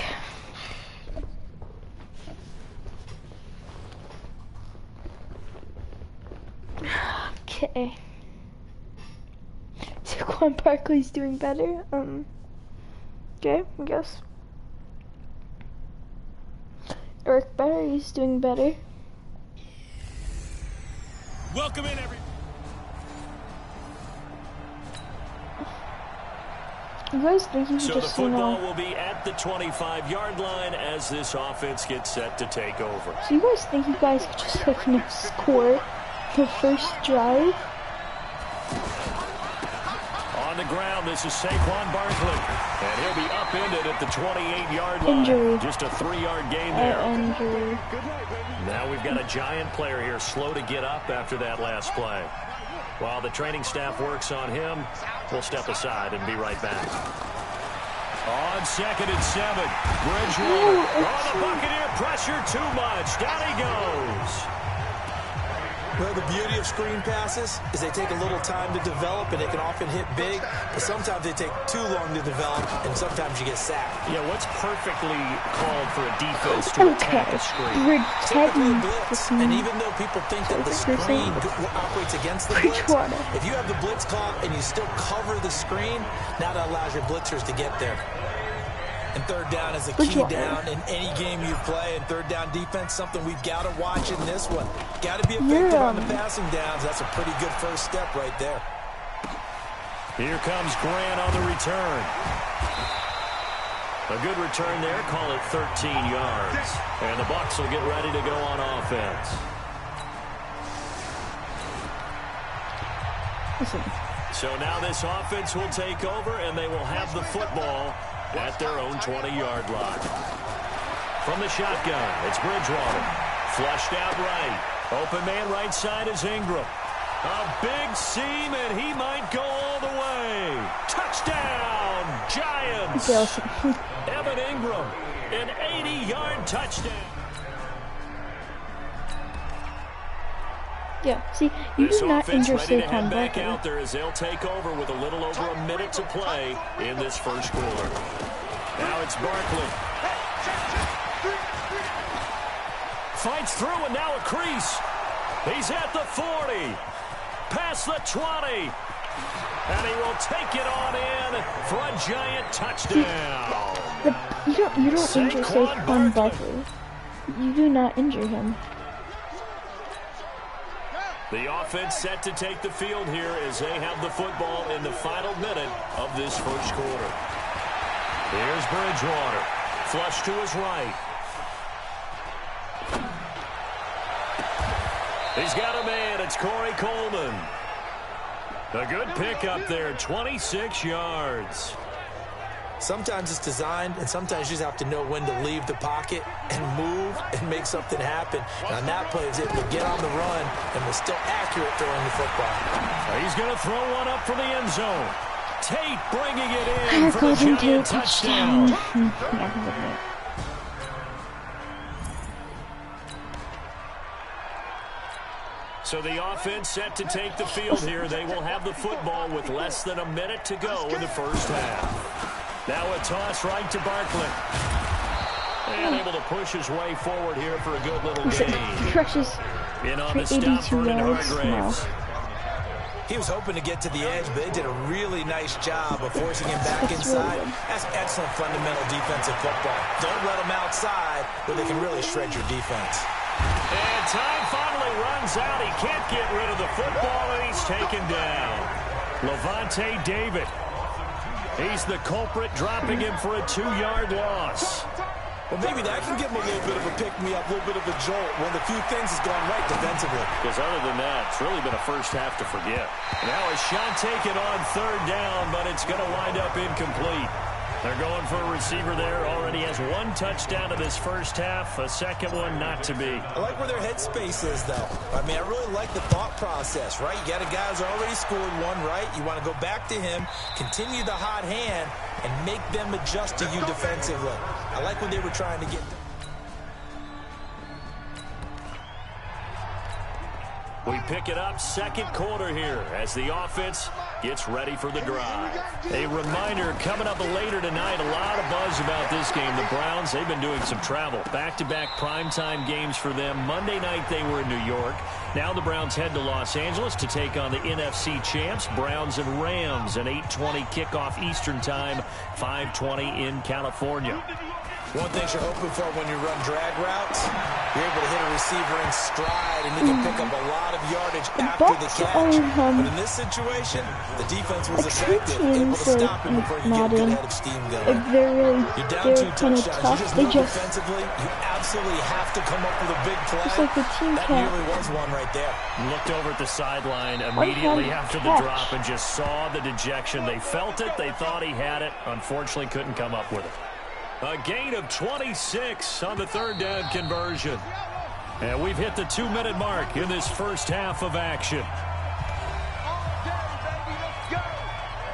Okay. Saquon Barkley's doing better. Okay, I guess. Eric Berry's doing better. Welcome in, everybody. You guys think you could So just, the football will be at the 25-yard line as this offense gets set to take over. So you guys think you guys could just like score the first drive? On the ground, this is Saquon Barkley. And he'll be upended at the 28-yard line. Injury. Just a 3-yard gain there. Injury. Now we've got a giant player here, slow to get up after that last play. While the training staff works on him, we'll step aside and be right back. On 2nd and 7, Bridgewater. Oh, the Buccaneer pressure too much. Down he goes. Well, the beauty of screen passes is they take a little time to develop, and they can often hit big, but sometimes they take too long to develop, and sometimes you get sacked. Yeah, what's perfectly called for a defense to attack a screen? Typically a blitz, and even though people think that the screen operates against the blitz, if you have the blitz called and you still cover the screen, now that allows your blitzers to get there. And third down is a key down in any game you play. And third down defense, something we've got to watch in this one. Got to be effective on the passing downs. That's a pretty good first step right there. Here comes Grant on the return. A good return there. Call it 13 yards. And the Bucs will get ready to go on offense. So now this offense will take over, and they will have the football at their own 20-yard line. From the shotgun, it's Bridgewater. Flushed out right. Open man right side is Ingram. A big seam, and he might go all the way. Touchdown, Giants. Evan Ingram, an 80-yard touchdown. Yeah, see, you do not injure Saquon Barkley. Out there as they'll take over with a little over a minute to play in this first quarter. Now it's Barkley. Fights through and now a crease. He's at the 40. Past the 20. And he will take it on in for a giant touchdown. You don't injure Saquon Barkley. You do not injure him. The offense set to take the field here as they have the football in the final minute of this first quarter. Here's Bridgewater. Flush to his right. He's got a man. It's Corey Coleman. A good pickup there. 26 yards. Sometimes it's designed, and sometimes you just have to know when to leave the pocket and move and make something happen. And on that play, is able to get on the run and was still accurate throwing the football. He's going to throw one up for the end zone. Tate bringing it in for the giant touchdown. So the offense set to take the field here. They will have the football with less than a minute to go in the first half. Now a toss right to Barkley. And able to push his way forward here for a good little gain. Crushes In on for the stop, 82 Vernon yards. Hargraves. He was hoping to get to the edge, but they did a really nice job of forcing him back inside. That's excellent fundamental defensive football. Don't let them outside where they can really shred your defense. And time finally runs out. He can't get rid of the football, and he's taken down. Levante David. He's the culprit, dropping him for a 2-yard loss. Well, maybe that can give him a little bit of a pick-me-up, a little bit of a jolt. One of the few things has gone right defensively. Because other than that, it's really been a first half to forget. Now a shot taken on third down, but it's going to wind up incomplete. They're going for a receiver there. Already has 1 touchdown in this first half. A second one not to be. I like where their headspace is, though. I mean, I really like the thought process, right? You got a guy who's already scored one, right? You want to go back to him, continue the hot hand, and make them adjust to you defensively. I like what they were trying to get. We pick it up second quarter here as the offense gets ready for the drive. A reminder, coming up later tonight, a lot of buzz about this game. The Browns, they've been doing some travel. Back-to-back primetime games for them. Monday night they were in New York. Now the Browns head to Los Angeles to take on the NFC champs, Browns and Rams, an 8:20 kickoff Eastern time, 5:20 in California. One thing you're hoping for when you run drag routes, you're able to hit a receiver in stride, and you can pick up a lot of yardage after the catch. But in this situation, the defense was effective, able to stop him before you get a good head of steam going. You're down 2 touchdowns. You just know defensively, you absolutely have to come up with a big play. It's like the team that nearly was one right there. Looked over at the sideline immediately after the drop and just saw the dejection. They felt it. They thought he had it. Unfortunately, couldn't come up with it. A gain of 26 on the third down conversion. And we've hit the 2-minute mark in this first half of action.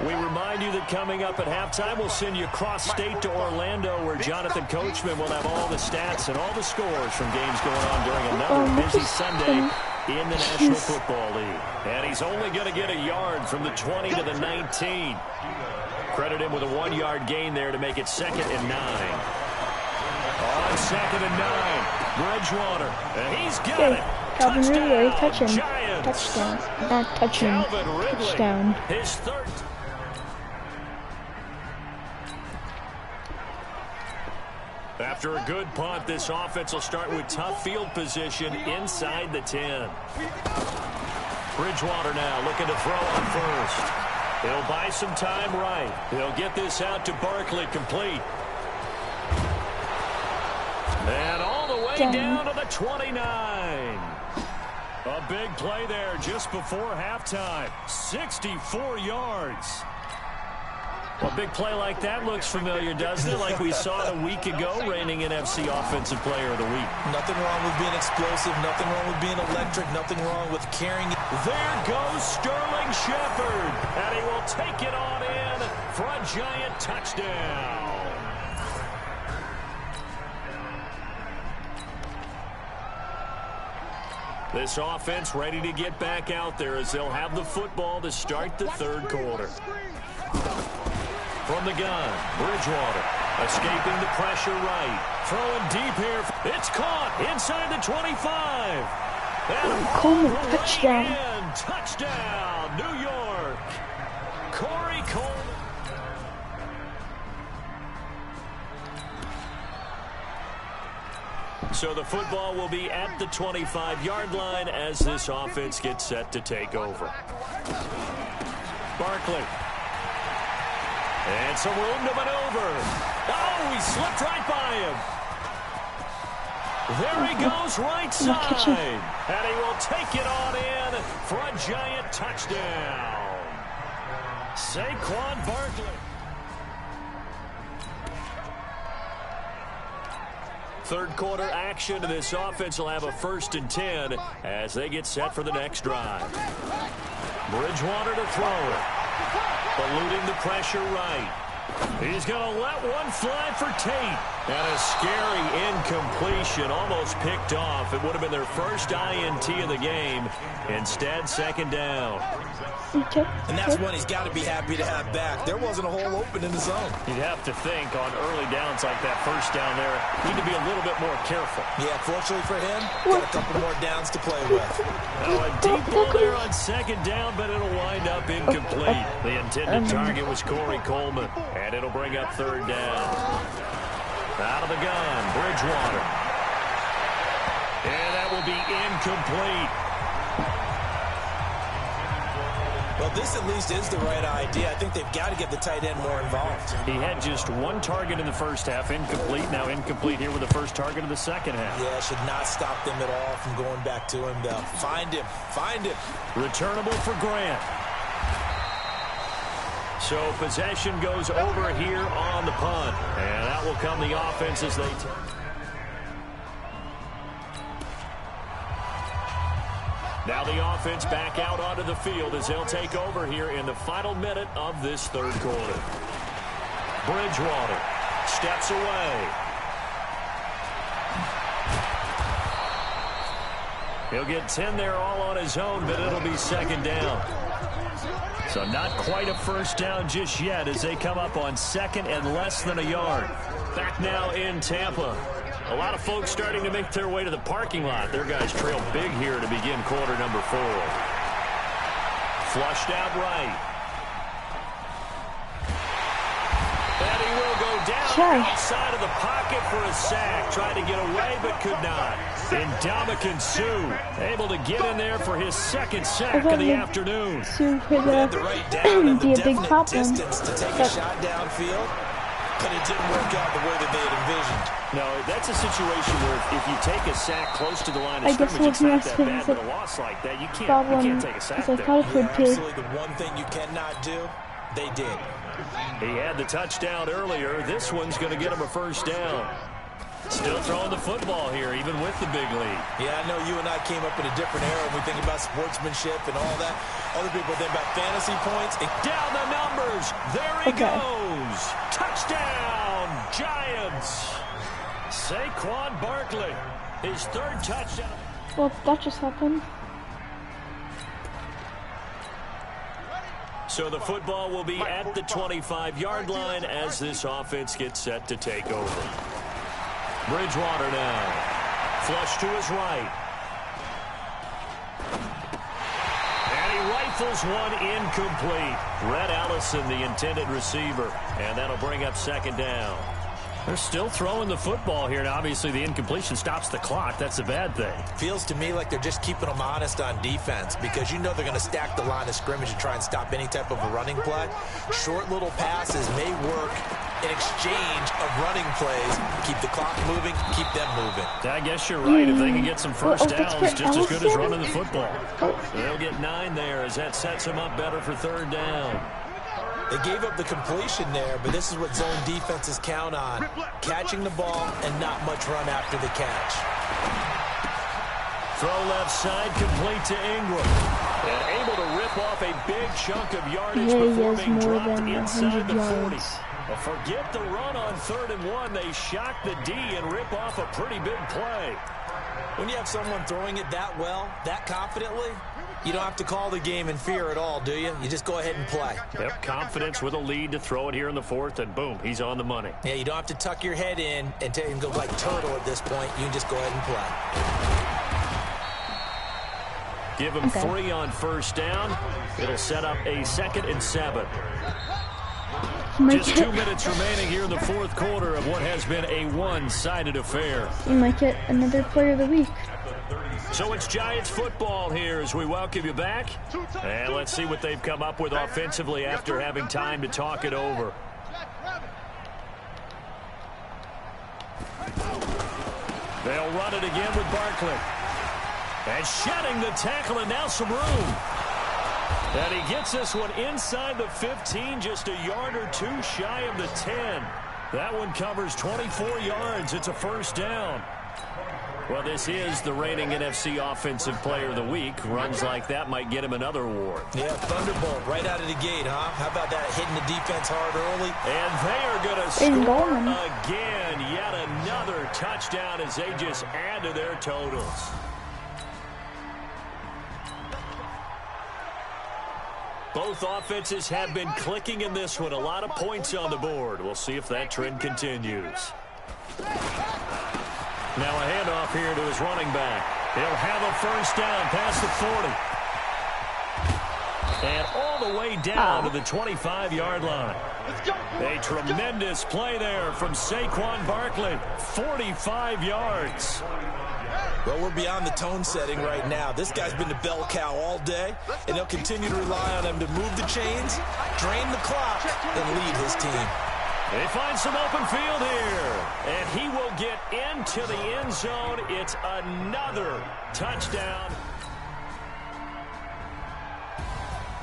We remind you that coming up at halftime, we'll send you cross-state to Orlando, where Jonathan Coachman will have all the stats and all the scores from games going on during another busy Sunday in the National Football League. And he's only going to get a yard from the 20 to the 19. Credit him with a 1-yard gain there to make it 2nd and 9. On 2nd and 9, Bridgewater. And he's got it. Calvin Ridley, touchdown. Giants. Touchdown. Not touching. Calvin Ridley. Touchdown. His third. After a good punt, this offense will start with tough field position inside the 10. Bridgewater now looking to throw on first. He'll buy some time right. He'll get this out to Barkley, complete. And all the way down to the 29. A big play there just before halftime. 64 yards. A big play like that looks familiar, doesn't it? Like we saw it a week ago, reigning NFC Offensive Player of the Week. Nothing wrong with being explosive. Nothing wrong with being electric. Nothing wrong with carrying it. There goes Sterling Shepard. And he will take it on in for a giant touchdown. This offense ready to get back out there as they'll have the football to start the third quarter. From the gun, Bridgewater escaping the pressure right. Throwing deep here. It's caught inside the 25. And Coleman, touchdown. Touchdown, New York. Corey Coleman. So the football will be at the 25-yard line as this offense gets set to take over. Barkley. And some room to maneuver. Oh, he slipped right by him. There he goes, right side. And he will take it on in for a giant touchdown. Saquon Barkley. Third quarter action, and this offense will have a 1st and 10 as they get set for the next drive. Bridgewater to throw it. Eluding the pressure right. He's going to let one fly for Tate. And a scary incompletion, almost picked off. It would have been their first INT of the game. Instead, second down. Okay. And that's one he's got to be happy to have back. There wasn't a hole open in the zone. You'd have to think on early downs like that first down there, need to be a little bit more careful. Yeah, fortunately for him, got a couple more downs to play with. Now a deep ball there on second down, but it'll wind up incomplete. The intended target was Corey Coleman, and it'll bring up third down. Out of the gun, Bridgewater. And that will be incomplete. Well, this at least is the right idea. I think they've got to get the tight end more involved. He had just one target in the first half, incomplete. Now incomplete here with the first target of the second half. Yeah, should not stop them at all from going back to him, though. Find him. Find him. Returnable for Grant. So possession goes over here on the punt. And that will come the offense as they... Now the offense back out onto the field as they'll take over here in the final minute of this third quarter. Bridgewater steps away. He'll get 10 there all on his own, but it'll be second down. So not quite a first down just yet as they come up on second and less than a yard. Back now in Tampa. A lot of folks starting to make their way to the parking lot. Their guys trail big here to begin quarter number 4. Flushed out right. And he will go down outside of the pocket for a sack. Tried to get away but could not. Ndamukong Suh able to get in there for his second sack of the afternoon. Suh could The right down and be the a big definite problem. distance to take a shot downfield, but it didn't work out the way that they had envisioned. No, that's a situation where if you take a sack close to the line of I guess scrimmage, we'll it's not that bad, the but a loss like that, you can't take a sack I there. thought it would be. Absolutely, the one thing you cannot do, they did. He had the touchdown earlier. This one's going to get him a first down. Still throwing the football here, even with the big lead. Yeah, I know you and I came up in a different era when we think about sportsmanship and all that. Other people think about fantasy points. Down the numbers. There he goes. Touchdown, Giants. Saquon Barkley, his third touchdown. Well, that just happened. So the football will be at the 25-yard line as this offense gets set to take over. Bridgewater now. Flush to his right. And he rifles one incomplete. Red Allison, the intended receiver. And that'll bring up second down. They're still throwing the football here. Now, obviously, the incompletion stops the clock. That's a bad thing. Feels to me like they're just keeping them honest on defense because you know they're going to stack the line of scrimmage and try and stop any type of a running play. Short little passes may work in exchange of running plays. Keep the clock moving, keep them moving. I guess you're right. If they can get some first downs, just as good as running the football. They'll get 9 there as that sets them up better for third down. They gave up the completion there, but this is what zone defenses count on. Catching the ball and not much run after the catch. Throw left side, complete to Ingram. And able to rip off a big chunk of yardage before being dropped inside the 40. Well, forget the run on 3rd and 1. They shock the D and rip off a pretty big play. When you have someone throwing it that well, that confidently, you don't have to call the game in fear at all, do you? You just go ahead and play. Yep, confidence with a lead to throw it here in the 4th, and boom, he's on the money. Yeah, you don't have to tuck your head in and go like turtle at this point. You can just go ahead and play. Give him 3 on first down. It'll set up a 2nd and 7. Just 2 minutes remaining here in the 4th quarter of what has been a one-sided affair. You might get another player of the week. So it's Giants football here as we welcome you back. And let's see what they've come up with offensively after having time to talk it over. They'll run it again with Barkley. And shedding the tackle and now some room. And he gets this one inside the 15, just a yard or 2 shy of the 10. That one covers 24 yards. It's a first down. Well, this is the reigning NFC Offensive Player of the Week. Runs like that might get him another award. Yeah, Thunderbolt right out of the gate, huh? How about that, hitting the defense hard early? And they are going to score again. Yet another touchdown as they just add to their totals. Both offenses have been clicking in this one. A lot of points on the board. We'll see if that trend continues. Now a handoff here to his running back. He'll have a first down past the 40. And all the way down to the 25-yard line. A tremendous play there from Saquon Barkley. 45 yards. Well, we're beyond the tone setting right now. This guy's been the bell cow all day, and they'll continue to rely on him to move the chains, drain the clock, and lead his team. They find some open field here, and he will get into the end zone. It's another touchdown.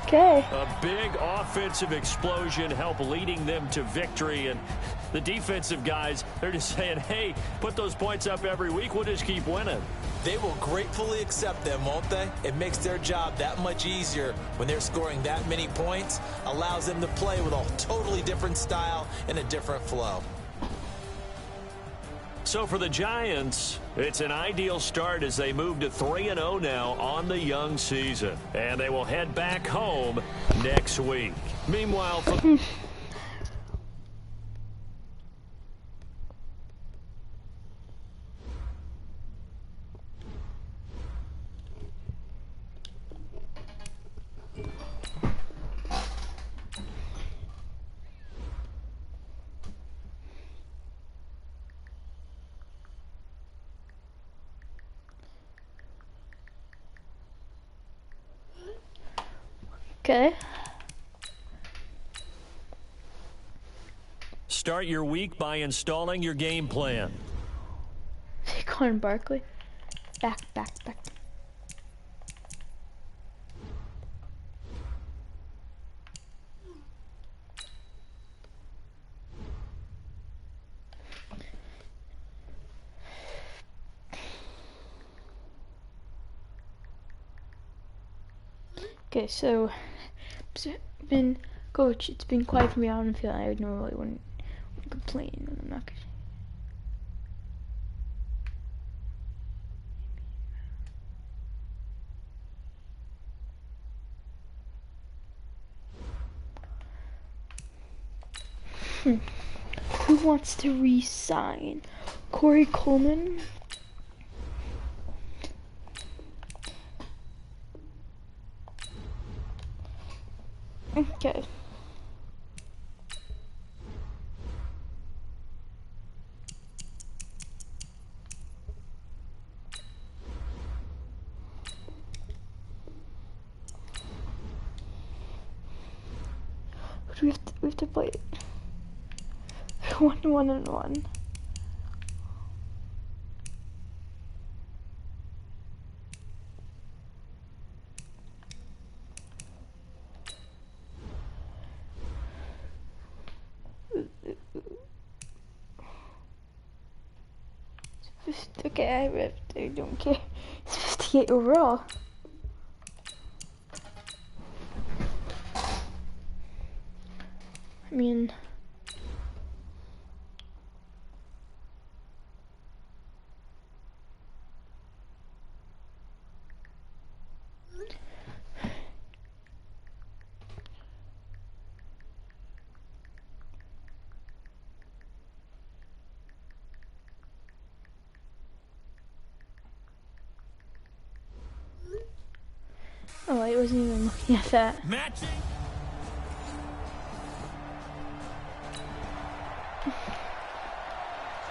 Okay. A big offensive explosion help leading them to victory, and the defensive guys, they're just saying, hey, put those points up every week, we'll just keep winning. They will gratefully accept them, won't they? It makes their job that much easier when they're scoring that many points, allows them to play with a totally different style and a different flow. So for the Giants, it's an ideal start as they move to 3-0 now on the young season. And they will head back home next week. Meanwhile, for Okay. start your week by installing your game plan. Saquon Barkley. Back. Okay, so Coach, it's been quiet for me. I don't feel I normally wouldn't complain, and I'm not gonna. Who wants to re-sign? Corey Coleman? Okay. We have to play 1-1-1. Okay, I don't care. It's 58 overall. I mean, oh, I wasn't even looking at that. Matching.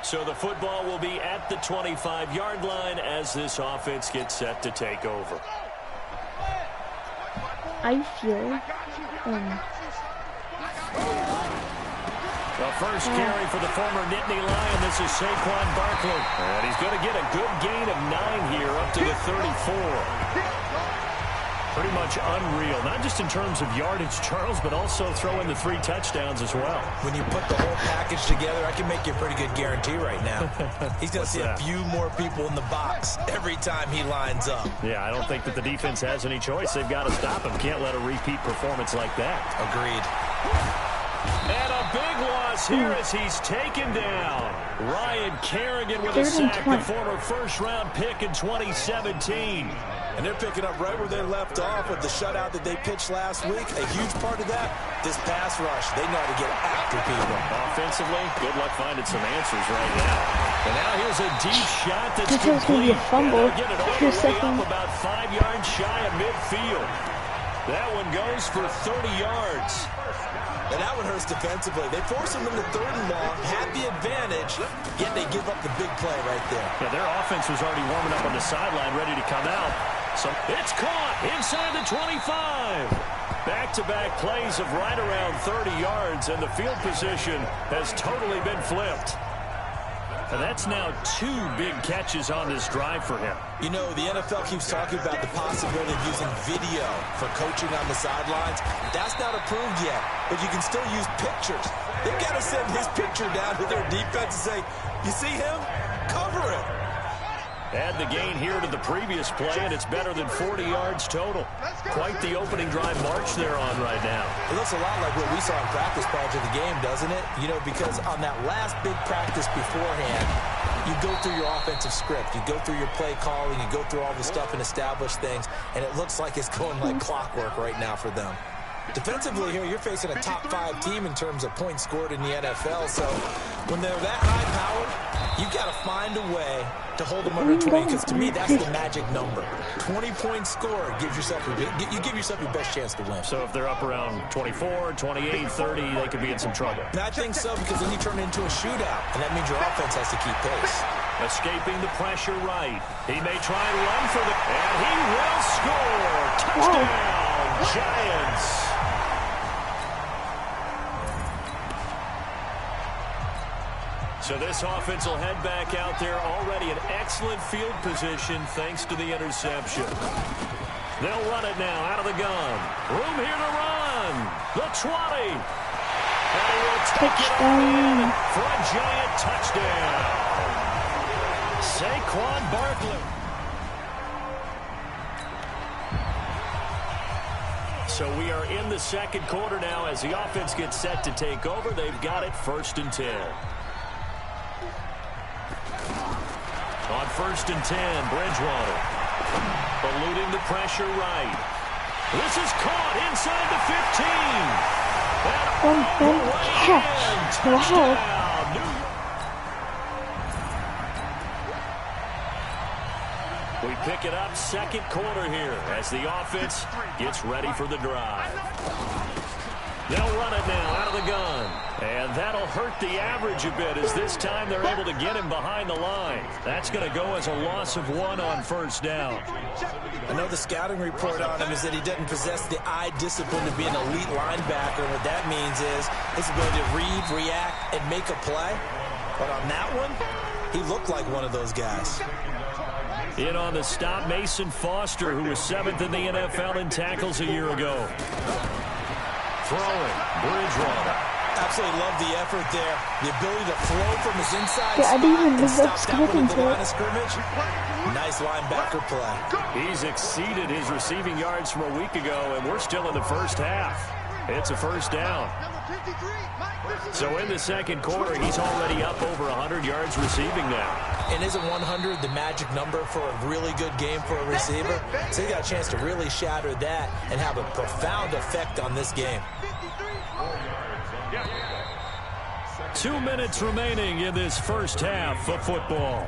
So the football will be at the 25-yard line as this offense gets set to take over. I feel The first carry for the former Nittany Lion. This is Saquon Barkley. And he's going to get a good gain of 9 here up to the 34. Pretty much unreal, not just in terms of yardage, Charles, but also throw in the 3 touchdowns as well. When you put the whole package together, I can make you a pretty good guarantee right now. He's going to see a few more people in the box every time he lines up. Yeah, I don't think that the defense has any choice. They've got to stop him. Can't let a repeat performance like that. Agreed. And a big loss here as he's taken down. Ryan Kerrigan with a sack, the former first-round pick in 2017. And they're picking up right where they left off with the shutout that they pitched last week. A huge part of that, this pass rush. They know how to get after people. Offensively, good luck finding some answers right now. And now here's a deep shot that's complete. Going to be a fumble. Get it all the way up about 5 yards shy of midfield. That one goes for 30 yards. And that one hurts defensively. They force them into 3rd and long, had the advantage, yet they give up the big play right there. Yeah, their offense was already warming up on the sideline, ready to come out. So it's caught inside the 25. Back-to-back plays of right around 30 yards, and the field position has totally been flipped. And that's now 2 big catches on this drive for him. You know, the NFL keeps talking about the possibility of using video for coaching on the sidelines. That's not approved yet, but you can still use pictures. They've got to send his picture down to their defense and say, you see him? Cover it. Add the gain here to the previous play, and it's better than 40 yards total. Quite the opening drive march they're on right now. It looks a lot like what we saw in practice prior to the game, doesn't it? You know, because on that last big practice beforehand, you go through your offensive script, you go through your play calling, you go through all the stuff and establish things, and it looks like it's going like clockwork right now for them. Defensively here, you're facing a top 5 team in terms of points scored in the NFL, so when they're that high-powered, you've got to find a way to hold them under 20, because to me, that's the magic number. 20 points scored gives yourself you give yourself your best chance to win. So if they're up around 24, 28, 30, they could be in some trouble. And I think so, because then you turn it into a shootout, and that means your offense has to keep pace. Escaping the pressure right. He may try and run for the... And he will score! Touchdown, Giants! So this offense will head back out there, already in excellent field position thanks to the interception. They'll run it now out of the gun. Room here to run. The 20. And he will take it in for a Giant touchdown. Saquon Barkley. So we are in the second quarter now as the offense gets set to take over. They've got it 1st and 10. On 1st and 10, Bridgewater. Eluding the pressure right. This is caught inside the 15. One catch. Wow. We pick it up 2nd quarter here as the offense gets ready for the drive. They'll run it now out of the gun. And that'll hurt the average a bit as this time they're able to get him behind the line. That's going to go as a loss of 1 on 1st down. I know the scouting report on him is that he doesn't possess the eye discipline to be an elite linebacker. What that means is his ability to read, react, and make a play. But on that one, he looked like one of those guys. In on the stop, Mason Foster, who was 7th in the NFL in tackles a year ago. Throwing, Bridgewater. Absolutely love the effort there. The ability to throw from his inside Yeah, I didn't even and know stop that's that one going at the to line it. of scrimmage. Nice linebacker play. He's exceeded his receiving yards from a week ago, and we're still in the 1st half. It's a 1st down. So in the 2nd quarter, he's already up over 100 yards receiving now. And isn't 100 the magic number for a really good game for a receiver? So he got a chance to really shatter that and have a profound effect on this game. 2 minutes remaining in this 1st half of football.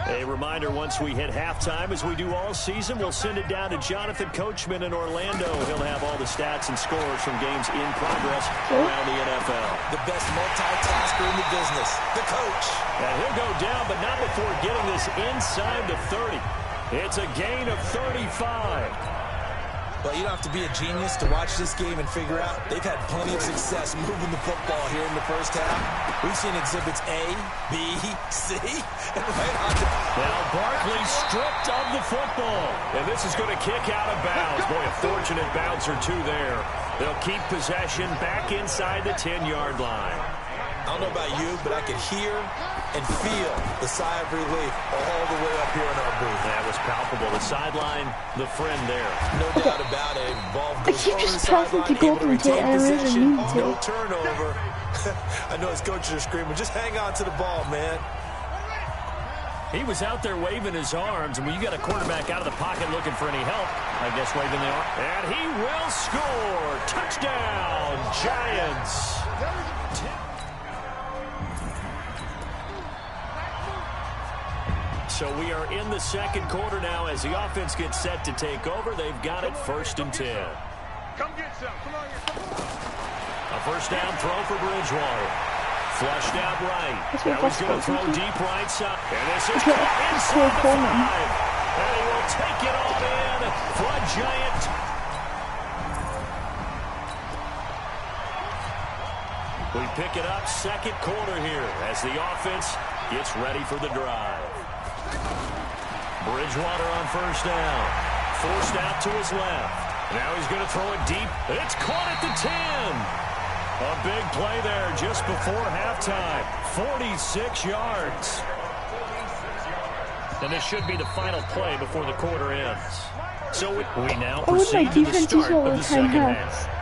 A reminder, once we hit halftime, as we do all season, we'll send it down to Jonathan Coachman in Orlando. He'll have all the stats and scores from games in progress around the NFL. The best multitasker in the business, the coach. And he'll go down, but not before getting this inside the 30. It's a gain of 35. Well, you don't have to be a genius to watch this game and figure out they've had plenty of success moving the football here in the first half. We've seen exhibits A, B, C, and right on to... Now Barkley stripped of the football. And this is going to kick out of bounds. Boy, a fortunate bounce or two there. They'll keep possession back inside the 10-yard line. I don't know about you, but I could hear and feel the sigh of relief all the way up here in our booth. That was palpable. The sideline, the friend there. No doubt about it. Ball I goes keep over the just passing sideline, to able to Golden Tate, retain and I really possession, need to. no turnover. I know his coaches are screaming, just hang on to the ball, man. He was out there waving his arms, and when you got a quarterback out of the pocket looking for any help, I guess waving the arm. And he will score. Touchdown, Giants. So we are in the second quarter now as the offense gets set to take over. They've got it 1st and 10. Come get some. Come on here. A first down throw for Bridgewater. Flushed out right. Now he's That's going to throw what deep right side. And this is Okay, caught so inside the Coleman. 5. And he will take it on in. Flood Giant. We pick it up second quarter here as the offense gets ready for the drive. Bridgewater on first down. Forced out to his left. Now he's going to throw it deep. It's caught at the 10. A big play there just before halftime. 46 yards. And this should be the final play before the quarter ends. So we now Oh, my proceed to the defense start is all of the the second time half.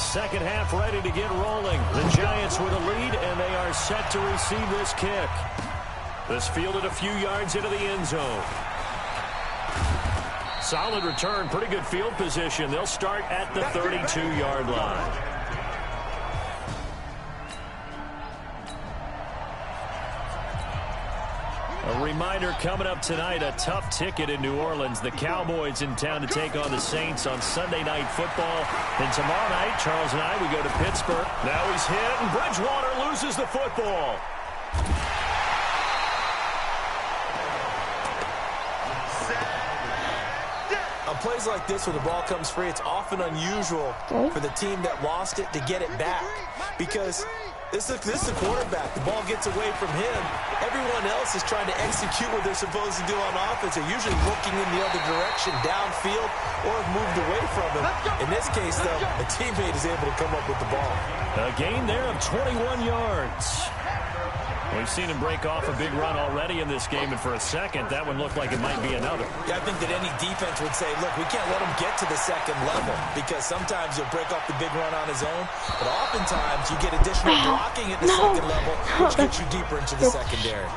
Second half ready to get rolling. The Giants with a lead, and they are set to receive this kick. This fielded a few yards into the end zone. Solid return, pretty good field position. They'll start at the 32-yard line. A reminder coming up tonight, a tough ticket in New Orleans. The Cowboys in town to take on the Saints on Sunday Night Football. And tomorrow night, Charles and I, we go to Pittsburgh. Now he's hit, and Bridgewater loses the football. On plays like this where the ball comes free, it's often unusual for the team that lost it to get it back. Because this is a quarterback. The ball gets away from him. Everyone else is trying to execute what they're supposed to do on offense. They're usually looking in the other direction, downfield, or have moved away from him. In this case, though, a teammate is able to come up with the ball. A gain there of 21 yards. We've seen him break off a big run already in this game, and for a second, that one looked like it might be another. Yeah, I think that any defense would say, look, we can't let him get to the second level because sometimes he'll break off the big run on his own, but oftentimes you get additional blocking at the second level, which gets you deeper into the secondary.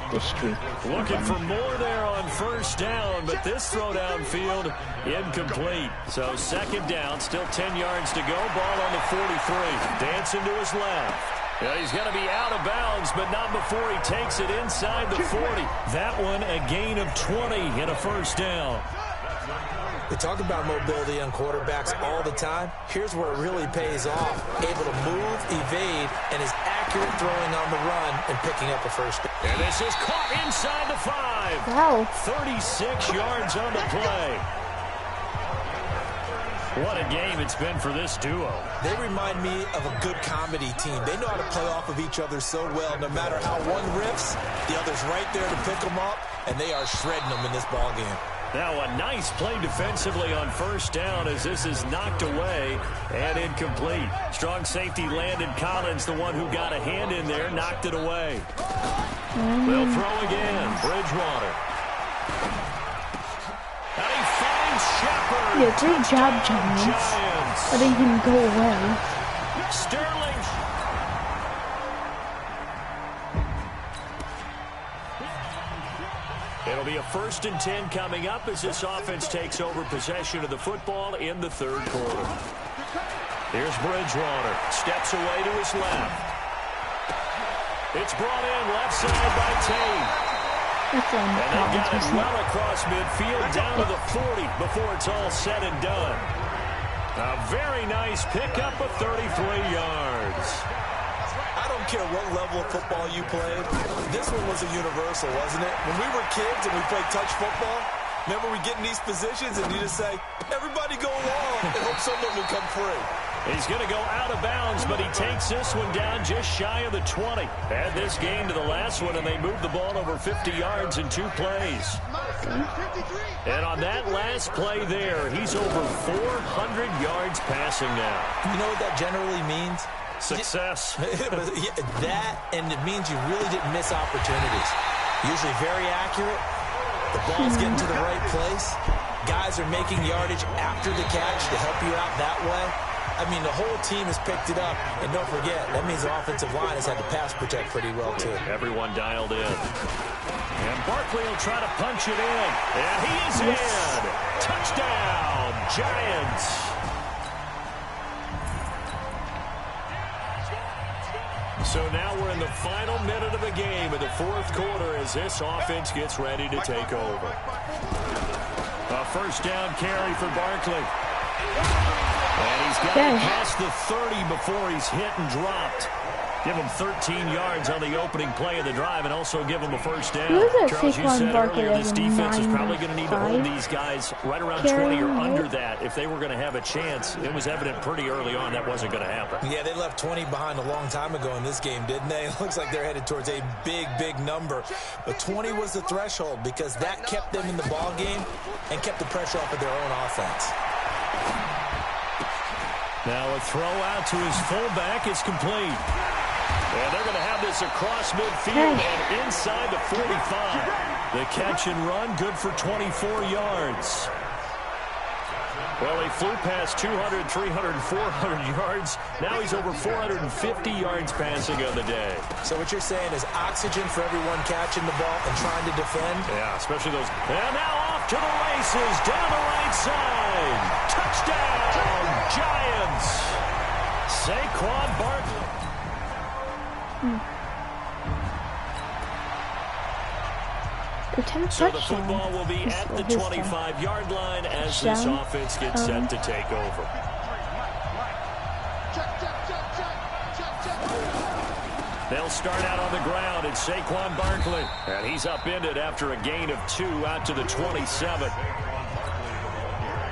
Looking for more there on first down, but this throw downfield incomplete. So second down, still 10 yards to go. Ball on the 43. Dancing to his left. Yeah, he's going to be out of bounds, but not before he takes it inside the 40. That one a gain of 20 and a first down. They talk about mobility on quarterbacks all the time. Here's where it really pays off. Able to move, evade, and is accurate throwing on the run and picking up a first down. And this is caught inside the 5. Wow. 36 yards on the play. What a game it's been for this duo. They remind me of a good comedy team. They know how to play off of each other so well. No matter how one riffs, the other's right there to pick them up, and they are shredding them in this ballgame. Now a nice play defensively on first down as this is knocked away and incomplete. Strong safety Landon Collins, the one who got a hand in there, knocked it away. They'll throw again. Bridgewater. And he finds Shepard. Yeah, great job, Giants. Letting him go away. Sterling. It'll be a 1st and 10 coming up as this offense takes over possession of the football in the third quarter. Here's Bridgewater. Steps away to his left. It's brought in left side by Tate. And they got it well across midfield down to the 40 before it's all said and done. A very nice pickup of 33 yards. I don't care what level of football you played. This one was a universal, wasn't it? When we were kids and we played touch football, Remember, we get in these positions and you just say, everybody go along and hope someone will come free. He's going to go out of bounds, but he takes this one down just shy of the 20. Add this game to the last one, and they moved the ball over 50 yards in 2 plays. And on that last play there, he's over 400 yards passing now. You know what that generally means? Success. That, and it means you really didn't miss opportunities. Usually very accurate. The ball's getting to the right place. Guys are making yardage after the catch to help you out that way. I mean, the whole team has picked it up. And don't forget, that means the offensive line has had to pass protect pretty well, too. Everyone dialed in. And Barkley will try to punch it in. And he is in. Touchdown, Giants. So now we're in the final minute of the game in the 4th quarter as this offense gets ready to take over. A first down carry for Barkley. And he's got it past the 30 before he's hit and dropped. Give him 13 yards on the opening play of the drive and also give him a first down. Charles, you said earlier this defense is probably going to need to hold these guys right around 20 or under that if they were going to have a chance. It was evident pretty early on that wasn't going to happen. Yeah, they left 20 behind a long time ago in this game, didn't they? It looks like they're headed towards a big, big number. But 20 was the threshold because that kept them in the ball game and kept the pressure off of their own offense. Now a throw out to his fullback is complete. And they're going to have this across midfield and inside the 45. The catch and run, good for 24 yards. Well, he flew past 200, 300, 400 yards. Now he's over 450 yards passing on the day. So what you're saying is oxygen for everyone catching the ball and trying to defend? Yeah, especially those. And now off to the races, down the right side. Touchdown, Giants. Saquon Barkley. So the football will be at the 25-yard line as this offense gets set to take over. They'll start out on the ground. It's Saquon Barkley. And he's upended after a gain of 2 out to the 27.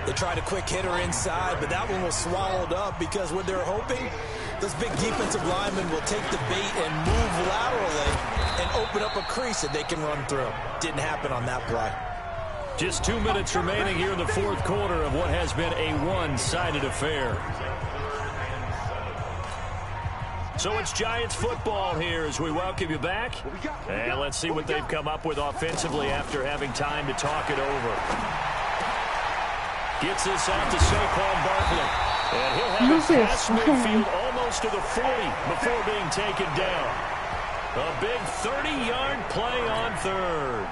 They tried a quick hitter inside, but that one was swallowed up because what they're hoping, those big defensive linemen will take the bait and move laterally and open up a crease that they can run through. Didn't happen on that play. Just 2 minutes remaining here in the 4th quarter of what has been a one-sided affair. So it's Giants football here as we welcome you back. And let's see what they've come up with offensively after having time to talk it over. Gets this out to Saquon Barkley. And he'll have it past midfield almost to the 40 before being taken down. A big 30-yard play on third.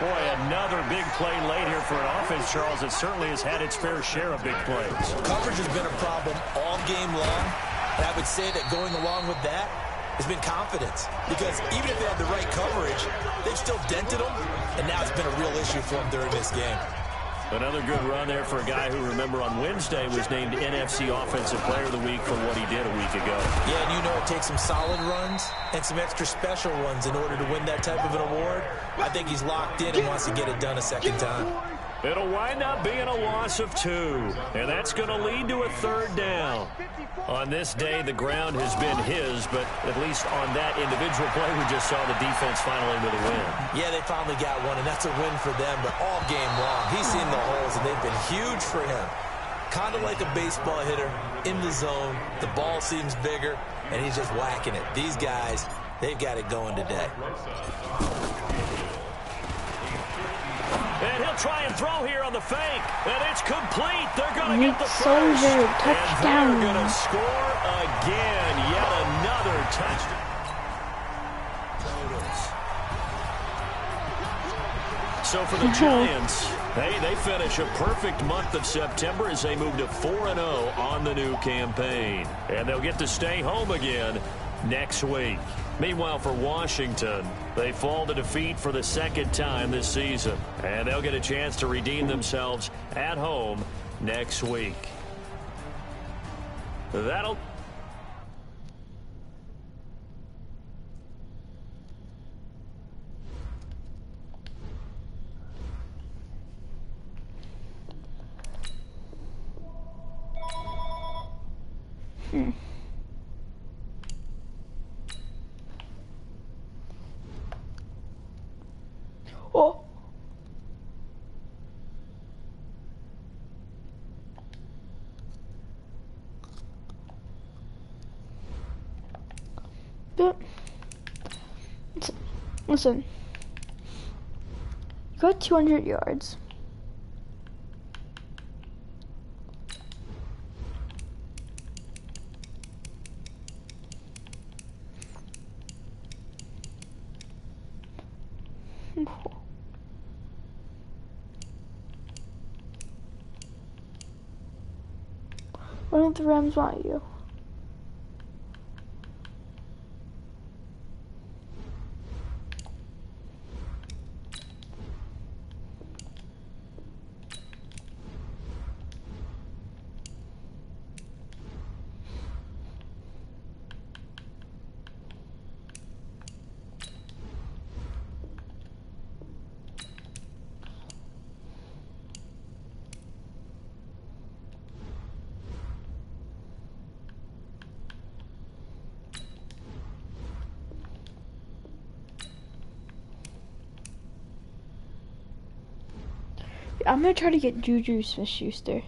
Boy, another big play late here for an offense, Charles, that certainly has had its fair share of big plays. Coverage has been a problem all game long. And I would say that going along with that has been confidence. Because even if they had the right coverage, they've still dented them. And now it's been a real issue for them during this game. Another good run there for a guy who, remember, on Wednesday was named NFC Offensive Player of the Week for what he did a week ago. Yeah, and you know it takes some solid runs and some extra special ones in order to win that type of an award. I think he's locked in and wants to get it done a second time. It'll wind up being a loss of 2, and that's going to lead to a 3rd down. On this day, the ground has been his, but at least on that individual play, we just saw the defense finally with a win. Yeah, they finally got one, and that's a win for them, but all game long, he's seen the holes, and they've been huge for him. Kind of like a baseball hitter in the zone. The ball seems bigger, and he's just whacking it. These guys, they've got it going today. And he'll try and throw here on the fake. And it's complete. They're going to get the first. Touchdown. And they're going to score again. Yet another touchdown. So for the Giants, they finish a perfect month of September as they move to 4-0 on the new campaign. And they'll get to stay home again next week. Meanwhile, for Washington, they fall to defeat for the 2nd time this season. And they'll get a chance to redeem themselves at home next week. That'll... Mm. Oh. But listen. You got 200 yards. Why don't the Rams want you? I'm gonna try to get Juju Smith-Schuster.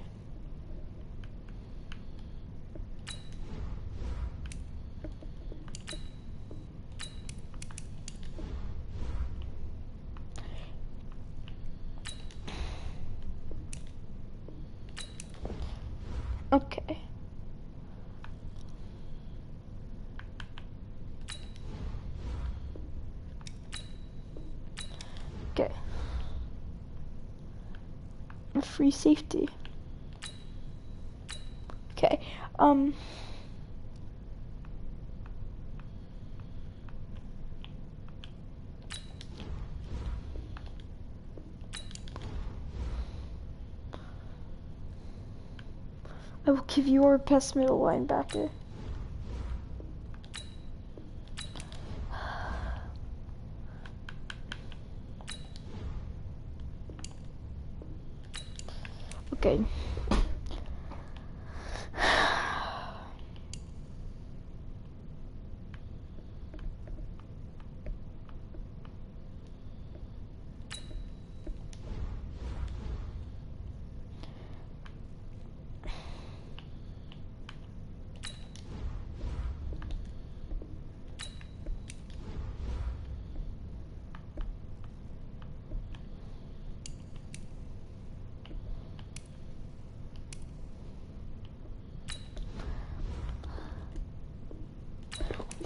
Okay. Okay. A free safety. Okay. I will give you our best middle linebacker. Okay.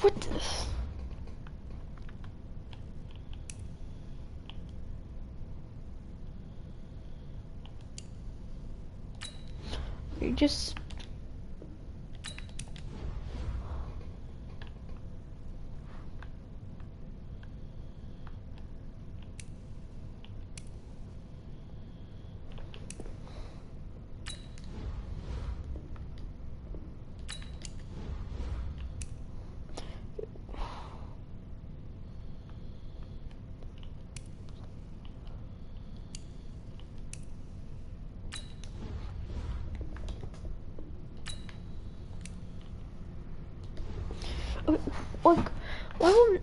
What the? You just... Like, why won't...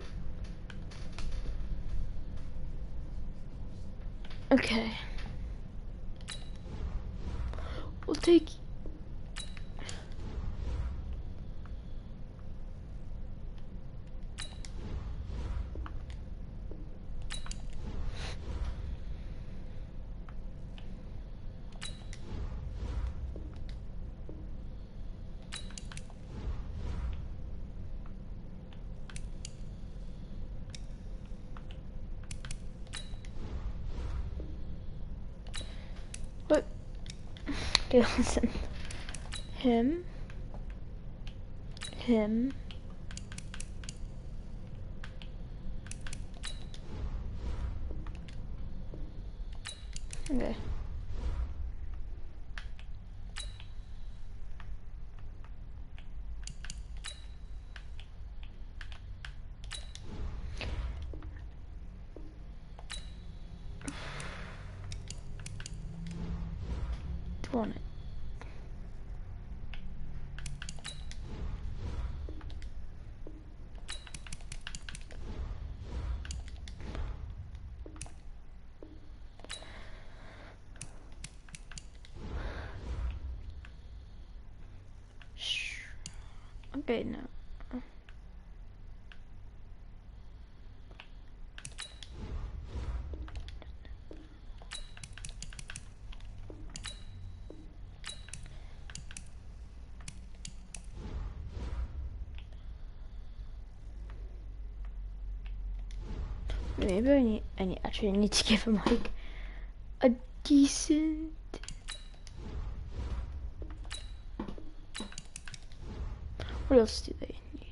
Okay. We'll take... But... Okay, listen. Him. Okay. Want it. Wait, no. Maybe actually need to give him like a decent. What else do they need?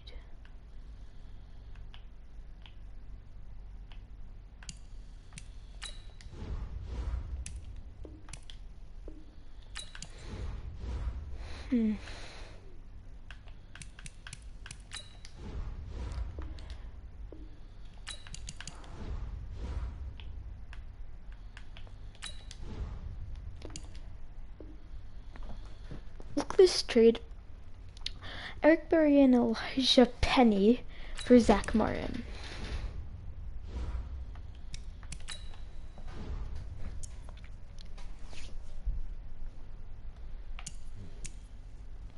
Look at this trade. Eric Berry and Elijah Penny for Zach Martin.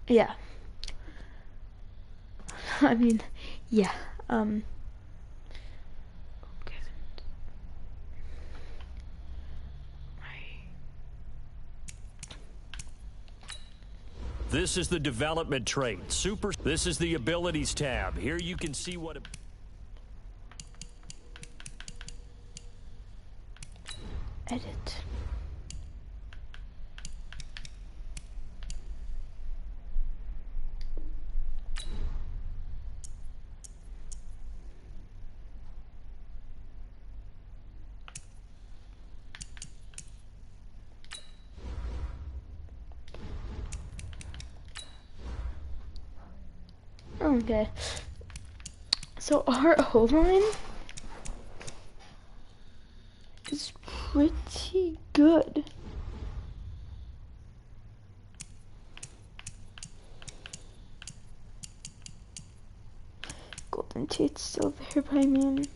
Yeah. I mean, yeah. This is the development trait. This is the abilities tab. Here you can see what... Edit. Okay. So our O-line is pretty good. Golden Tate's still there, but I mean...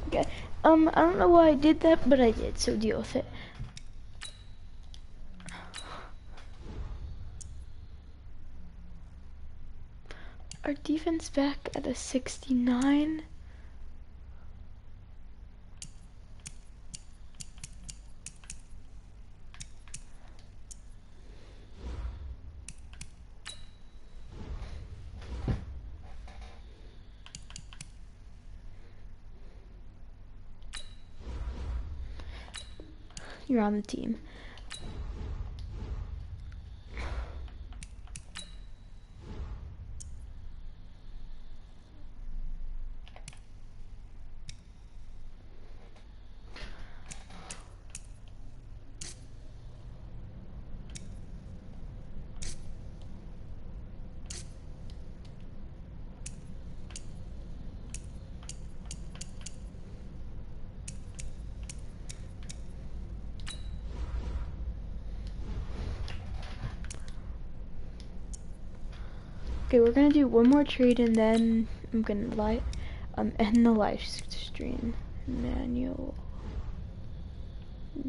Okay. I don't know why I did that, but I did, so deal with it. Our defense back at a 69. You're on the team. Okay, we're gonna do one more trade and then I'm gonna end the live stream. Manual.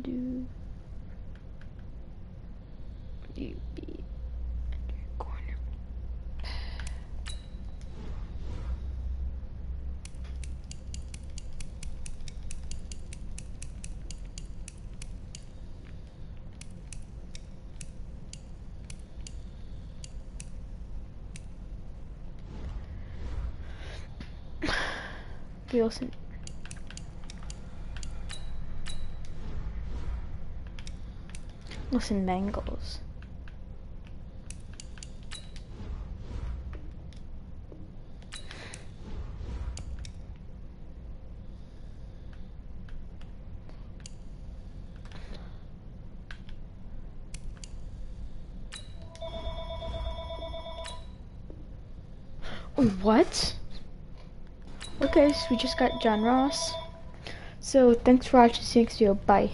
Do UB corner. Wilson. Listen, Bengals. What? Okay, so we just got John Ross. So thanks for watching this video. Bye.